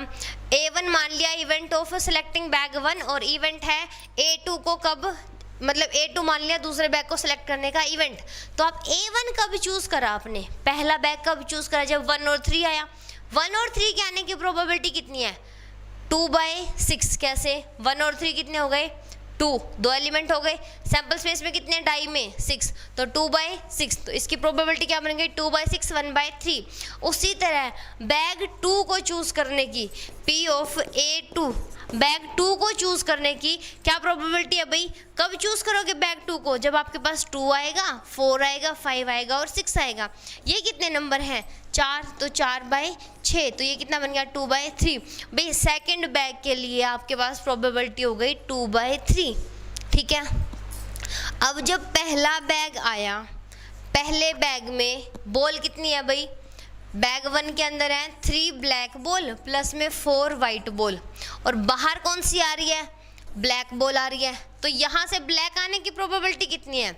A1 मान लिया इवेंट ऑफ सेलेक्टिंग बैग 1, और इवेंट है A2 को कब, मतलब A2 मान लिया दूसरे बैग को सिलेक्ट करने का इवेंट। तो आप A1 कब चूज़ करा, आपने पहला बैग कब चूज़ करा, जब 1 और 3 आया। 1 और 3 के आने की प्रोबेबिलिटी कितनी है 2/6। कैसे, 1 और 3 कितने हो गए 2 एलिमेंट हो गए, सैम्पल स्पेस में कितने डाई में 6, तो 2/6, तो इसकी प्रोबेबिलिटी क्या बन गई 2/6 1/3। उसी तरह बैग 2 को चूज़ करने की, P ऑफ A2, बैग 2 को चूज़ करने की क्या प्रोबेबिलिटी है भाई, कब चूज़ करोगे बैग 2 को, जब आपके पास 2 आएगा, 4 आएगा, 5 आएगा और 6 आएगा। ये कितने नंबर हैं 4, तो 4/6, तो ये कितना बन गया 2/3। भाई सेकंड बैग के लिए आपके पास प्रोबेबिलिटी हो गई 2/3, ठीक है। अब जब पहला बैग आया, पहले बैग में बॉल कितनी है भाई, बैग 1 के अंदर है 3 ब्लैक बॉल प्लस में 4 वाइट बॉल, और बाहर कौन सी आ रही है, ब्लैक बॉल आ रही है। तो यहाँ से ब्लैक आने की प्रोबेबिलिटी कितनी है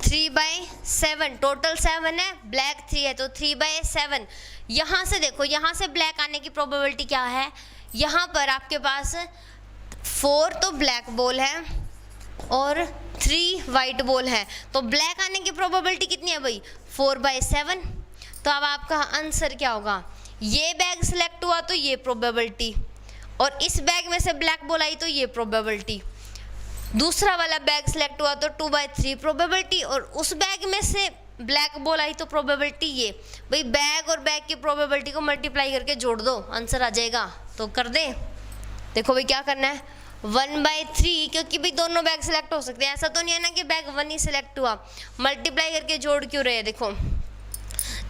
3/7, टोटल 7 है, ब्लैक 3 है, तो 3/7। यहाँ से देखो, यहाँ से ब्लैक आने की प्रोबेबिलिटी क्या है, यहाँ पर आपके पास 4 तो ब्लैक बॉल है और 3 वाइट बॉल है, तो ब्लैक आने की प्रोबेबिलिटी कितनी है भाई 4/7। तो अब आपका आंसर क्या होगा, ये बैग सिलेक्ट हुआ तो ये प्रोबेबिलिटी, और इस बैग में से ब्लैक बॉल आई तो ये प्रोबेबिलिटी, दूसरा वाला बैग सिलेक्ट हुआ तो 2/3 प्रोबेबिलिटी, और उस बैग में से ब्लैक बॉल आई तो प्रोबेबिलिटी ये। भाई बैग और बैग की प्रोबेबिलिटी को मल्टीप्लाई करके जोड़ दो, आंसर आ जाएगा। तो कर दें, देखो भाई क्या करना है, 1/3, क्योंकि भाई दोनों बैग सिलेक्ट हो सकते हैं, ऐसा तो नहीं है ना कि बैग 1 ही सिलेक्ट हुआ। मल्टीप्लाई करके जोड़ क्यों रहे हैं, देखो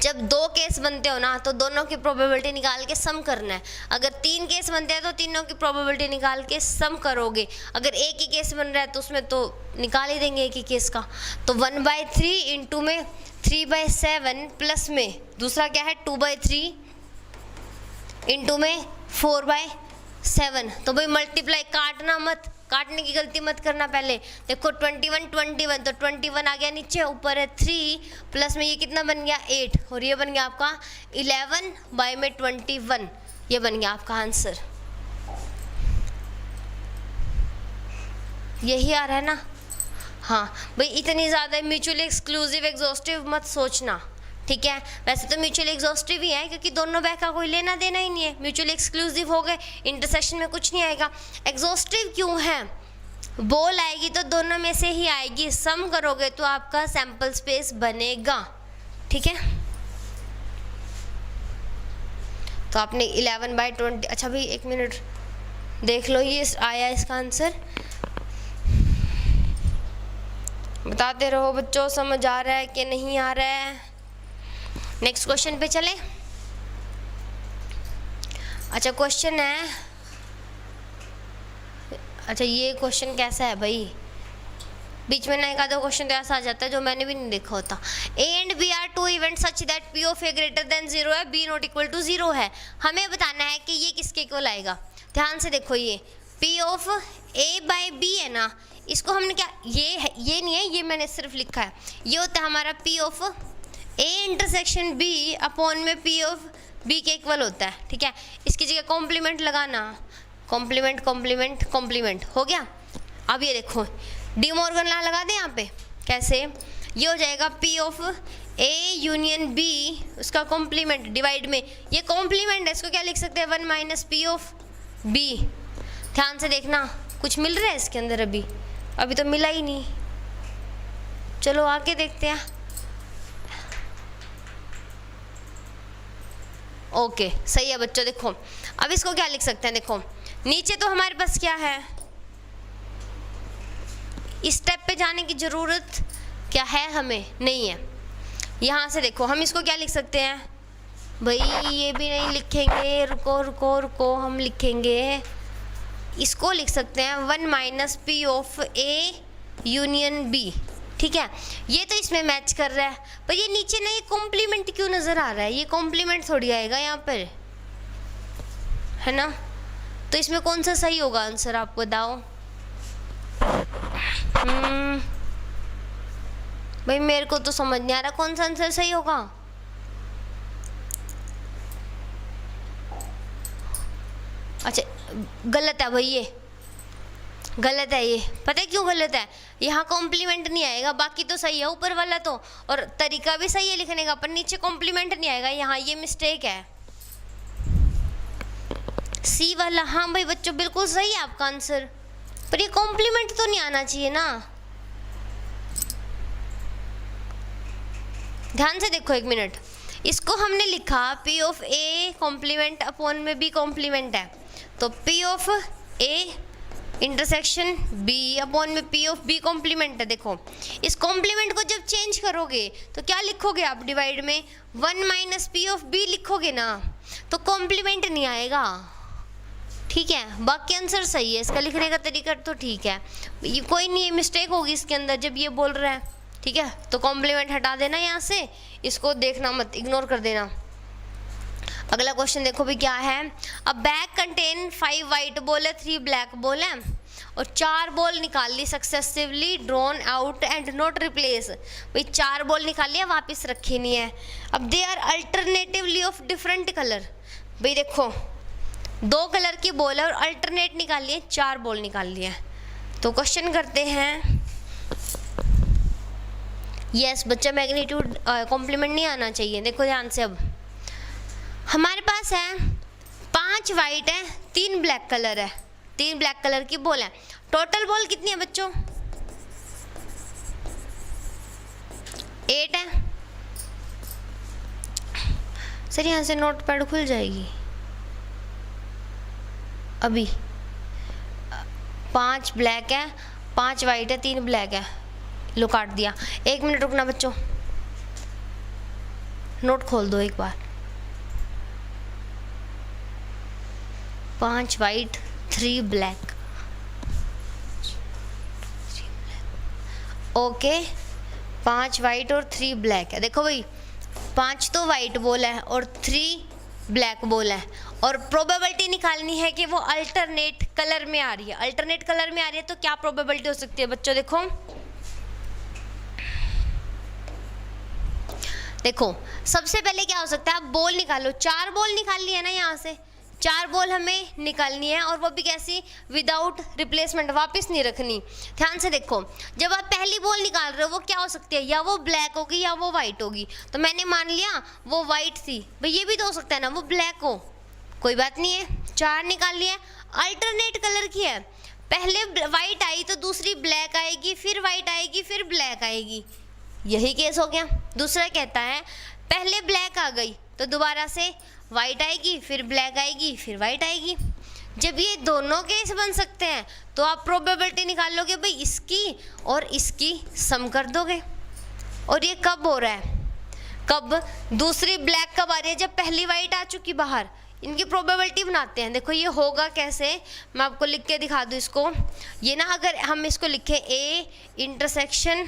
जब 2 केस बनते हो ना तो दोनों की प्रोबेबिलिटी निकाल के सम करना है। अगर 3 केस बनते हैं तो तीनों की प्रोबेबिलिटी निकाल के सम करोगे। अगर एक ही केस बन रहा है तो उसमें तो निकाल ही देंगे एक ही केस का। तो 1/3 इंटू में 3/7 प्लस में दूसरा क्या है 2/3 इंटू में 4/7। तो भाई मल्टीप्लाई, काटना मत, काटने की गलती मत करना। पहले देखो 21 21, तो 21 आ गया नीचे, ऊपर है 3 प्लस में ये कितना बन गया 8, और ये बन गया आपका 11/21। ये बन गया आपका आंसर। यही आ रहा है ना। हाँ भाई, इतनी ज़्यादा म्यूचुअली एक्सक्लूसिव एग्जॉस्टिव मत सोचना, ठीक है। वैसे तो म्यूचुअली एग्जॉस्टिव ही है, क्योंकि दोनों बैग का कोई लेना देना ही नहीं है। म्यूचुअली एक्सक्लूसिव हो गए, इंटरसेक्शन में कुछ नहीं आएगा। एग्जॉस्टिव क्यों है, बोल आएगी तो दोनों में से ही आएगी, सम करोगे तो आपका सैंपल स्पेस बनेगा, ठीक है। तो आपने 11/20, अच्छा भाई 1 मिनट देख लो, ये आया इसका आंसर, बताते रहो बच्चों, समझ आ रहा है कि नहीं आ रहा है। नेक्स्ट क्वेश्चन पे चलें। अच्छा क्वेश्चन है, अच्छा ये क्वेश्चन कैसा है भाई, बीच में ना एक आधा क्वेश्चन तो ऐसा आ जाता है जो मैंने भी नहीं देखा होता। A and B are two events such that P of A greater than 0 है, B not equal to 0 है। हमें बताना है कि ये किसके इक्वल आएगा। ध्यान से देखो, ये P of A by B है ना, इसको हमने क्या, ये है, ये नहीं है, ये मैंने सिर्फ लिखा है, ये होता है हमारा P of A intersection B upon में P of B के इक्वल होता है, ठीक है। इसकी जगह कॉम्प्लीमेंट लगाना, कॉम्प्लीमेंट कॉम्प्लीमेंट कॉम्प्लीमेंट हो गया। अब ये देखो डी मॉर्गन लॉ लगा दें यहाँ पे, कैसे, ये हो जाएगा P of A union B, उसका कॉम्प्लीमेंट डिवाइड में, ये कॉम्प्लीमेंट है, इसको क्या लिख सकते हैं 1 माइनस P ऑफ B। ध्यान से देखना, कुछ मिल रहा है इसके अंदर, अभी तो मिला ही नहीं। चलो आगे देखते हैं। ओके सही है बच्चों। देखो अब इसको क्या लिख सकते हैं, देखो नीचे तो हमारे पास क्या है, इस स्टेप पे जाने की ज़रूरत क्या है, हमें नहीं है। यहाँ से देखो हम इसको क्या लिख सकते हैं भाई, ये भी नहीं लिखेंगे, रुको रुको रुको, हम लिखेंगे, इसको लिख सकते हैं 1 minus P of A union B, ठीक है। ये तो इसमें मैच कर रहा है, पर ये नीचे ना ये कॉम्प्लीमेंट क्यों नज़र आ रहा है, ये कॉम्प्लीमेंट थोड़ी आएगा यहाँ पर, है ना। तो इसमें कौन सा सही होगा आंसर, आप बताओ। भाई मेरे को तो समझ नहीं आ रहा कौन सा आंसर सही होगा। अच्छा गलत है भाई, ये गलत है, ये पता है क्यों गलत है, यहाँ कॉम्प्लीमेंट नहीं आएगा, बाकी तो सही है ऊपर वाला तो, और तरीका भी सही है लिखने का, पर नीचे कॉम्प्लीमेंट नहीं आएगा, यहाँ ये मिस्टेक है। सी वाला, हाँ भाई बच्चों बिल्कुल सही है आपका आंसर, पर ये कॉम्प्लीमेंट तो नहीं आना चाहिए ना। ध्यान से देखो 1 मिनट, इसको हमने लिखा P of A complement upon में B कॉम्प्लीमेंट है, तो P of A intersection B upon में P ऑफ B कॉम्प्लीमेंट है। देखो इस कॉम्प्लीमेंट को जब चेंज करोगे तो क्या लिखोगे आप, डिवाइड में 1 माइनस P ऑफ B लिखोगे ना, तो कॉम्प्लीमेंट नहीं आएगा, ठीक है। बाकी आंसर सही है, इसका लिखने का तरीका तो ठीक है, ये कोई नहीं, मिस्टेक होगी इसके अंदर जब ये बोल रहा है, ठीक है। तो कॉम्प्लीमेंट हटा देना यहाँ से, इसको देखना मत, इग्नोर कर देना। अगला क्वेश्चन देखो भी क्या है, a bag contain 5 white ball है, 3 ब्लैक बॉल है, और 4 बॉल निकाल ली successively, drawn out and not replace. भाई 4 बॉल निकाल लिया, वापस रखी नहीं है। अब they are alternatively of different colour, भाई देखो 2 कलर की बॉल है और अल्टरनेट निकाल लिए, 4 बॉल निकाल लिए। तो क्वेश्चन करते हैं, यस बच्चा मैग्नीट्यूड कॉम्प्लीमेंट नहीं आना चाहिए। देखो ध्यान से, अब हमारे पास है 5 वाइट है, 3 ब्लैक कलर है, 3 ब्लैक कलर की बॉल है, टोटल बॉल कितनी है बच्चों, 8 है। सर यहाँ से नोट पैड खुल जाएगी अभी, 5 ब्लैक है, 5 वाइट है, 3 ब्लैक है। लो काट दिया। 1 मिनट रुकना बच्चों, नोट खोल दो एक बार। 5 वाइट 3 ब्लैक। ओके 5 वाइट और 3 ब्लैक है। देखो भाई 5 तो वाइट बॉल है और 3 ब्लैक बॉल है, और प्रोबेबिलिटी निकालनी है कि वो अल्टरनेट कलर में आ रही है। अल्टरनेट कलर में आ रही है तो क्या प्रोबेबिलिटी हो सकती है बच्चों? देखो सबसे पहले क्या हो सकता है, आप बॉल निकालो। 4 बॉल निकालनी है ना, यहाँ से 4 बॉल हमें निकालनी है, और वो भी कैसी? विदाउट रिप्लेसमेंट, वापस नहीं रखनी। ध्यान से देखो, जब आप पहली बॉल निकाल रहे हो वो क्या हो सकती है, या वो ब्लैक होगी या वो वाइट होगी। तो मैंने मान लिया वो वाइट थी, भाई ये भी तो हो सकता है ना वो ब्लैक हो, कोई बात नहीं है। 4 निकाल लिया, अल्टरनेट कलर की है। पहले वाइट आई तो दूसरी ब्लैक आएगी, फिर वाइट आएगी, फिर ब्लैक आएगी, यही केस हो गया। दूसरा कहता है पहले ब्लैक आ गई तो दोबारा से वाइट आएगी, फिर ब्लैक आएगी, फिर वाइट आएगी। जब ये दोनों केस बन सकते हैं तो आप प्रोबेबिलिटी निकाल लोगे भाई इसकी और इसकी सम कर दोगे। और ये कब हो रहा है, कब? दूसरी ब्लैक कब आ रही है? जब पहली वाइट आ चुकी बाहर। इनकी प्रोबेबिलिटी बनाते हैं। देखो ये होगा कैसे, मैं आपको लिख के दिखा दूँ इसको। ये ना अगर हम इसको लिखें A इंटरसेक्शन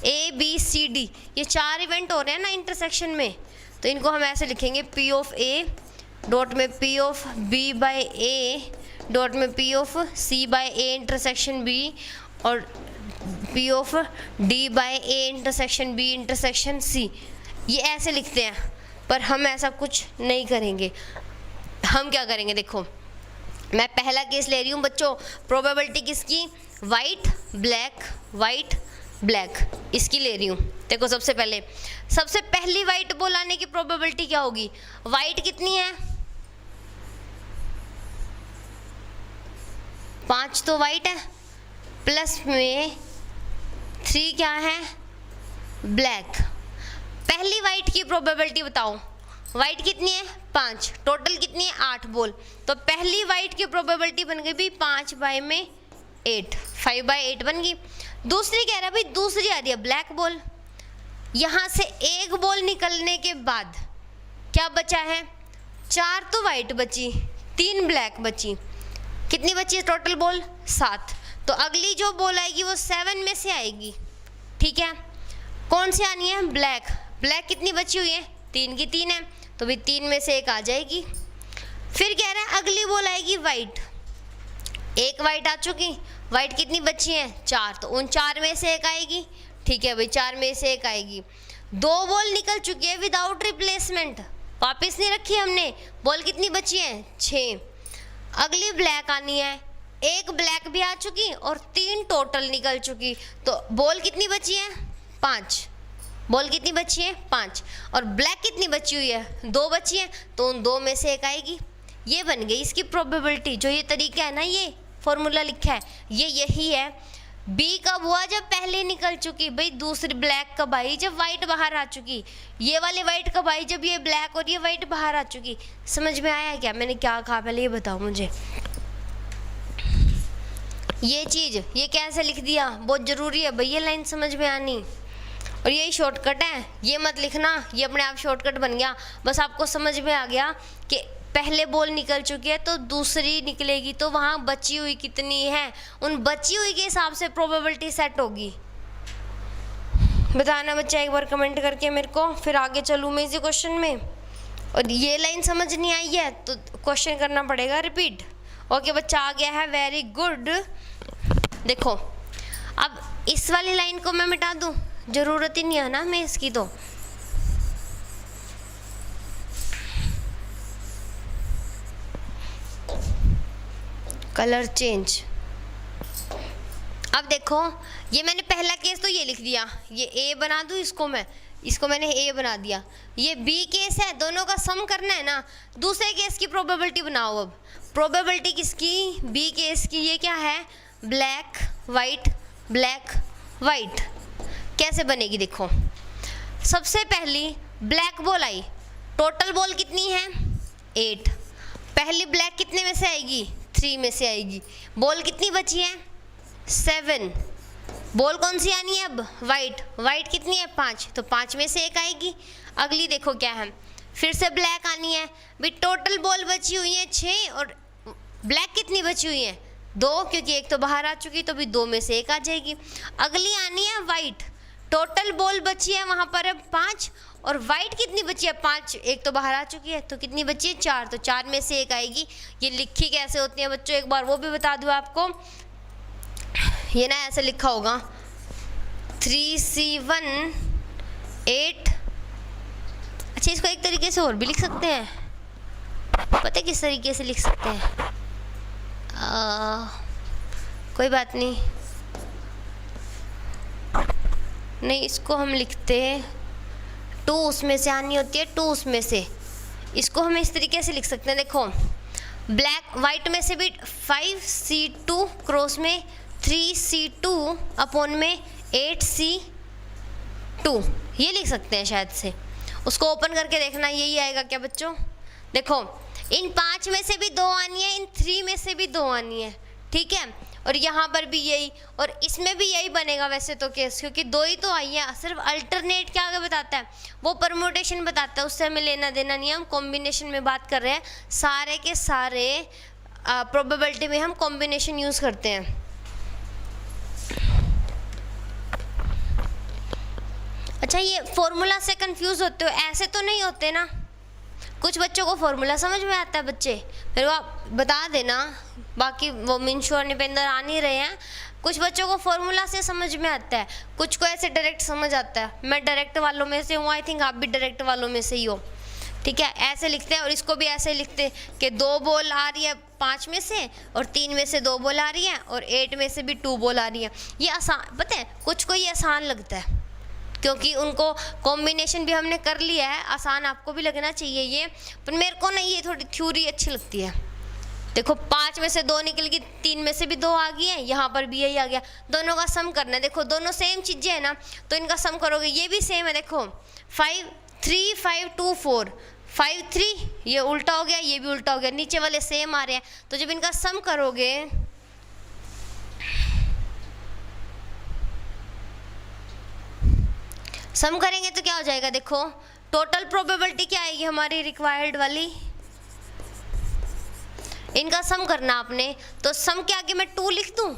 ABCD, ये 4 इवेंट हो रहे हैं ना इंटरसेक्शन में, तो इनको हम ऐसे लिखेंगे P ऑफ A डॉट में P of B by A dot में P of C by A intersection B और P of D by A intersection B intersection C। ये ऐसे लिखते हैं, पर हम ऐसा कुछ नहीं करेंगे। हम क्या करेंगे, देखो मैं पहला केस ले रही हूँ बच्चों, प्रोबेबिलिटी किसकी? वाइट ब्लैक, वाइट ब्लैक, इसकी ले रही हूँ। देखो सबसे पहली वाइट बॉल आने की प्रोबेबिलिटी क्या होगी? वाइट कितनी है? 5 तो वाइट है, प्लस में 3 क्या है? ब्लैक। पहली वाइट की प्रोबेबिलिटी बताओ, वाइट कितनी है? 5, टोटल कितनी है? 8 बॉल। तो पहली वाइट की प्रोबेबिलिटी बन गई भी 5 बाई में 8, 5 बाई 8 बन गई। दूसरी कह रहा है भाई, दूसरी आ रही है ब्लैक बॉल। यहाँ से एक बॉल निकलने के बाद क्या बचा है? 4 तो वाइट बची, 3 ब्लैक बची। कितनी बची है टोटल बॉल? 7। तो अगली जो बॉल आएगी वो 7 में से आएगी, ठीक है। कौन सी आनी है? ब्लैक। ब्लैक कितनी बची हुई है? 3 की 3 है, तो भी 3 में से एक आ जाएगी। फिर कह रहा है अगली बॉल आएगी वाइट। एक वाइट आ चुकी, वाइट कितनी बची है? 4, तो उन 4 में से एक आएगी, ठीक है भाई 4 में से एक आएगी। 2 बॉल निकल चुकी है विदाउट रिप्लेसमेंट, वापस नहीं रखी हमने। बॉल कितनी बची है? 6। अगली ब्लैक आनी है, एक ब्लैक भी आ चुकी और 3 टोटल निकल चुकी, तो बॉल कितनी बची है? 5। बॉल कितनी बची है? 5। और ब्लैक कितनी बची हुई है? 2 बची है, तो उन 2 में से एक आएगी। ये बन गई इसकी प्रोबेबिलिटी। जो ये तरीका है ना, ये फॉर्मूला लिखा है, ये यही है। बी कब हुआ? जब पहले निकल चुकी। भाई दूसरी ब्लैक कब आई? जब वाइट बाहर आ चुकी। ये वाली वाइट कब आई? जब ये ब्लैक और ये वाइट बाहर आ चुकी। समझ में आया क्या मैंने क्या कहा? पहले ये बताओ मुझे। ये चीज़ ये कैसे लिख दिया, बहुत ज़रूरी है भाई ये लाइन समझ में आनी। और यही शॉर्टकट है, ये मत लिखना, ये अपने आप शॉर्टकट बन गया। बस आपको समझ में आ गया कि पहले बॉल निकल चुकी है तो दूसरी निकलेगी, तो वहाँ बची हुई कितनी है, उन बची हुई के हिसाब से प्रोबेबिलिटी सेट होगी। बताना बच्चा एक बार कमेंट करके मेरे को, फिर आगे चलूँ मैं इसी क्वेश्चन में। और ये लाइन समझ नहीं आई है तो क्वेश्चन करना पड़ेगा रिपीट। ओके बच्चा आ गया है, वेरी गुड। देखो अब इस वाली लाइन को मैं मिटा दूँ, ज़रूरत ही नहीं है ना मैं इसकी। तो कलर चेंज। अब देखो ये मैंने पहला केस तो ये लिख दिया, ये ए बना दूँ इसको मैंने ए बना दिया। ये बी केस है, दोनों का सम करना है ना। दूसरे केस की प्रोबेबिलिटी बनाओ। अब प्रोबेबिलिटी किसकी? बी केस की। ये क्या है? Black white black white. कैसे बनेगी देखो, सबसे पहली ब्लैक बॉल आई, टोटल बॉल कितनी है? 8। पहली ब्लैक कितने में से आएगी? 3 में से आएगी। बॉल कितनी बची है? 7। बॉल कौन सी आनी है अब? वाइट। वाइट कितनी है? 5, तो 5 में से एक आएगी। अगली देखो क्या है, फिर से ब्लैक आनी है। भी टोटल बॉल बची हुई है 6 और ब्लैक कितनी बची हुई है? 2, क्योंकि एक तो बाहर आ चुकी, तो भी 2 में से एक आ जाएगी। अगली आनी है वाइट। टोटल बॉल बची है वहाँ पर अब 5 और वाइट कितनी बची है? 5, एक तो बाहर आ चुकी है, तो कितनी बची है? 4, तो 4 में से एक आएगी। ये लिखी कैसे होती है बच्चों, एक बार वो भी बता दूँ आपको। ये ना ऐसे लिखा होगा 3C1 8। अच्छा, इसको एक तरीके से और भी लिख सकते हैं, पता है किस तरीके से लिख सकते हैं? कोई बात नहीं, इसको हम लिखते हैं 2 उसमें से आनी होती है, 2 उसमें से। इसको हम इस तरीके से लिख सकते हैं, देखो ब्लैक वाइट में से भी 5C2 क्रॉस में 3C2 अपॉन में 8C2, ये लिख सकते हैं शायद से। उसको ओपन करके देखना, यही आएगा क्या बच्चों? देखो इन 5 में से भी 2 आनी है, इन 3 में से भी 2 आनी है, ठीक है। और यहाँ पर भी यही, और इसमें भी यही बनेगा वैसे तो केस, क्योंकि 2 ही तो आई है। सिर्फ अल्टरनेट क्या आगे बताता है? वो परम्यूटेशन बताता है, उससे हमें लेना देना नहीं है। हम कॉम्बिनेशन में बात कर रहे हैं, सारे के सारे प्रोबेबिलिटी में हम कॉम्बिनेशन यूज़ करते हैं। अच्छा, ये फॉर्मूला से कंफ्यूज होते हो? ऐसे तो नहीं होते ना? कुछ बच्चों को फॉर्मूला समझ में आता है बच्चे, फिर वो आप बता देना। बाकी वो मिंशु और निपेंद्र आ नहीं रहे हैं। कुछ बच्चों को फॉर्मूला से समझ में आता है, कुछ को ऐसे डायरेक्ट समझ आता है। मैं डायरेक्ट वालों में से हूँ, आई थिंक आप भी डायरेक्ट वालों में से ही हो, ठीक है। ऐसे लिखते हैं, और इसको भी ऐसे लिखते हैं कि 2 बॉल आ रही है 5 में से, और 3 में से 2 बॉल आ रही है, और 8 में से भी 2 बॉल आ रही है। ये आसान, पता है कुछ को ये आसान लगता है, क्योंकि उनको कॉम्बिनेशन भी हमने कर लिया है। आसान आपको भी लगना चाहिए ये, पर मेरे को ना ये थोड़ी थ्योरी अच्छी लगती है। देखो 5 में से 2 निकल गई, 3 में से भी 2 आ गई है, यहाँ पर भी यही आ गया। दोनों का सम करना है। देखो दोनों सेम चीज़ें हैं ना, तो इनका सम करोगे, ये भी सेम है। देखो 5 3 5 2 4 5 3, ये उल्टा हो गया, ये भी उल्टा हो गया, नीचे वाले सेम आ रहे हैं। तो जब इनका सम करोगे, सम करेंगे तो क्या हो जाएगा? देखो टोटल प्रोबेबिलिटी क्या आएगी हमारी रिक्वायर्ड वाली, इनका सम करना आपने। तो सम के आगे मैं 2 लिख दूं,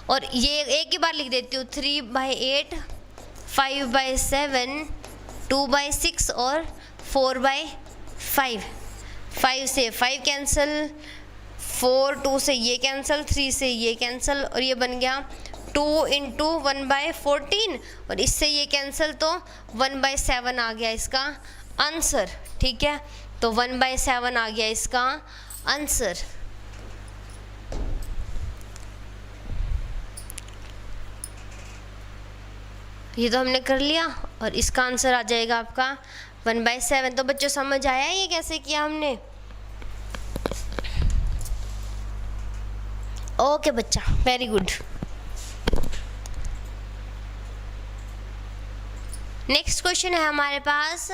और ये एक ही बार लिख देती हूँ 3/8 5/7 2/6 और 4/5। 5 से 5 कैंसिल, 4 2 से ये कैंसिल, 3 से ये कैंसिल, और ये बन गया 2 × 1/14, और इससे ये कैंसिल, तो 1/7 आ गया इसका आंसर, ठीक है। तो 1/7 आ गया इसका आंसर। ये तो हमने कर लिया, और इसका आंसर आ जाएगा आपका 1/7। तो बच्चों समझ आया ये कैसे किया हमने? ओके बच्चा, वेरी गुड। नेक्स्ट क्वेश्चन है हमारे पास,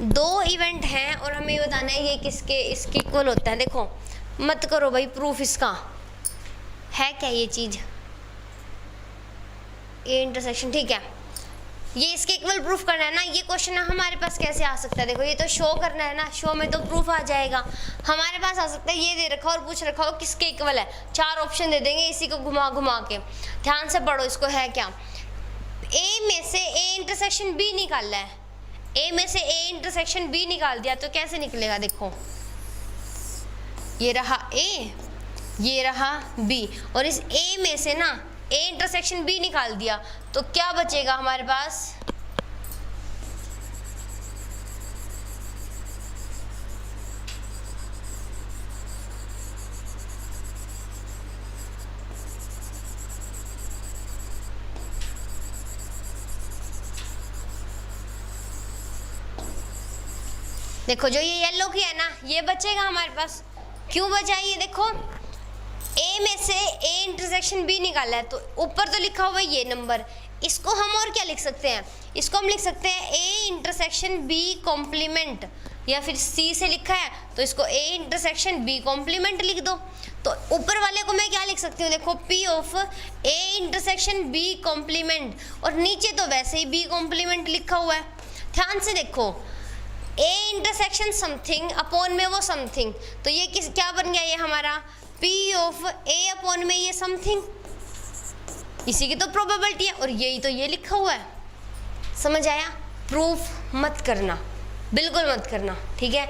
2 इवेंट हैं और हमें बताना है ये किसके इसके इक्वल होता है। देखो मत करो भाई प्रूफ, इसका है क्या ये चीज़, ए इंटरसेक्शन, ठीक है। ये इसके इक्वल प्रूफ करना है ना। ये क्वेश्चन हमारे पास कैसे आ सकता है? देखो ये तो शो करना है ना, शो में तो प्रूफ आ जाएगा। हमारे पास आ सकता है ये दे रखा और पूछ रखा हो किसके इक्वल है, 4 ऑप्शन दे देंगे इसी को घुमा घुमा के। ध्यान से पढ़ो इसको, है क्या? ए में से ए इंटरसेक्शन बी निकालना है, ए में से ए इंटरसेक्शन बी निकाल दिया तो कैसे निकलेगा? देखो ये रहा ए, ये रहा बी, और इस ए में से ना ए इंटरसेक्शन बी निकाल दिया तो क्या बचेगा हमारे पास? देखो जो ये येलो किया है ना, ये बचेगा हमारे पास। क्यों बचा? ये देखो ए में से ए इंटरसेक्शन बी निकाला है, तो ऊपर तो लिखा हुआ है ये नंबर, इसको हम और क्या लिख सकते हैं? इसको हम लिख सकते हैं ए इंटरसेक्शन बी कॉम्प्लीमेंट, या फिर सी से लिखा है तो इसको ए इंटरसेक्शन बी कॉम्प्लीमेंट लिख दो। तो ऊपर वाले को मैं क्या लिख सकती हूँ, देखो P of A intersection B complement, और नीचे तो वैसे ही बी कॉम्प्लीमेंट लिखा हुआ है। ध्यान से देखो, ए इंटरसेक्शन समथिंग अपॉन में वो समथिंग, तो ये क्या बन गया, ये हमारा पी ऑफ ए अपॉन में ये समथिंग, इसी की तो प्रोबेबिलिटी है, और यही तो ये लिखा हुआ है। समझ आया? प्रूफ मत करना, बिल्कुल मत करना, ठीक है।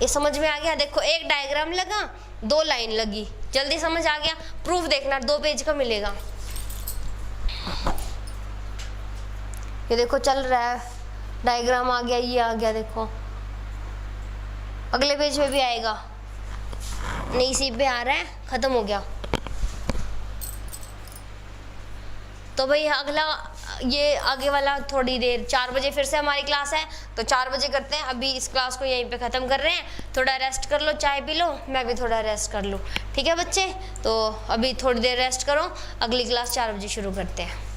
ये समझ में आ गया? देखो एक डायग्राम लगा, 2 लाइन लगी, जल्दी समझ आ गया। प्रूफ देखना 2 पेज का मिलेगा। ये देखो चल रहा है, डायग्राम आ गया, ये आ गया, देखो अगले पेज पे भी आएगा, नहीं सी पे आ रहा है, खत्म हो गया। तो भाई अगला ये आगे वाला थोड़ी देर 4 बजे फिर से हमारी क्लास है, तो 4 बजे करते हैं। अभी इस क्लास को यहीं पे ख़त्म कर रहे हैं। थोड़ा रेस्ट कर लो, चाय पी लो, मैं भी थोड़ा रेस्ट कर लूँ, ठीक है बच्चे। तो अभी थोड़ी देर रेस्ट करो, अगली क्लास 4 बजे शुरू करते हैं।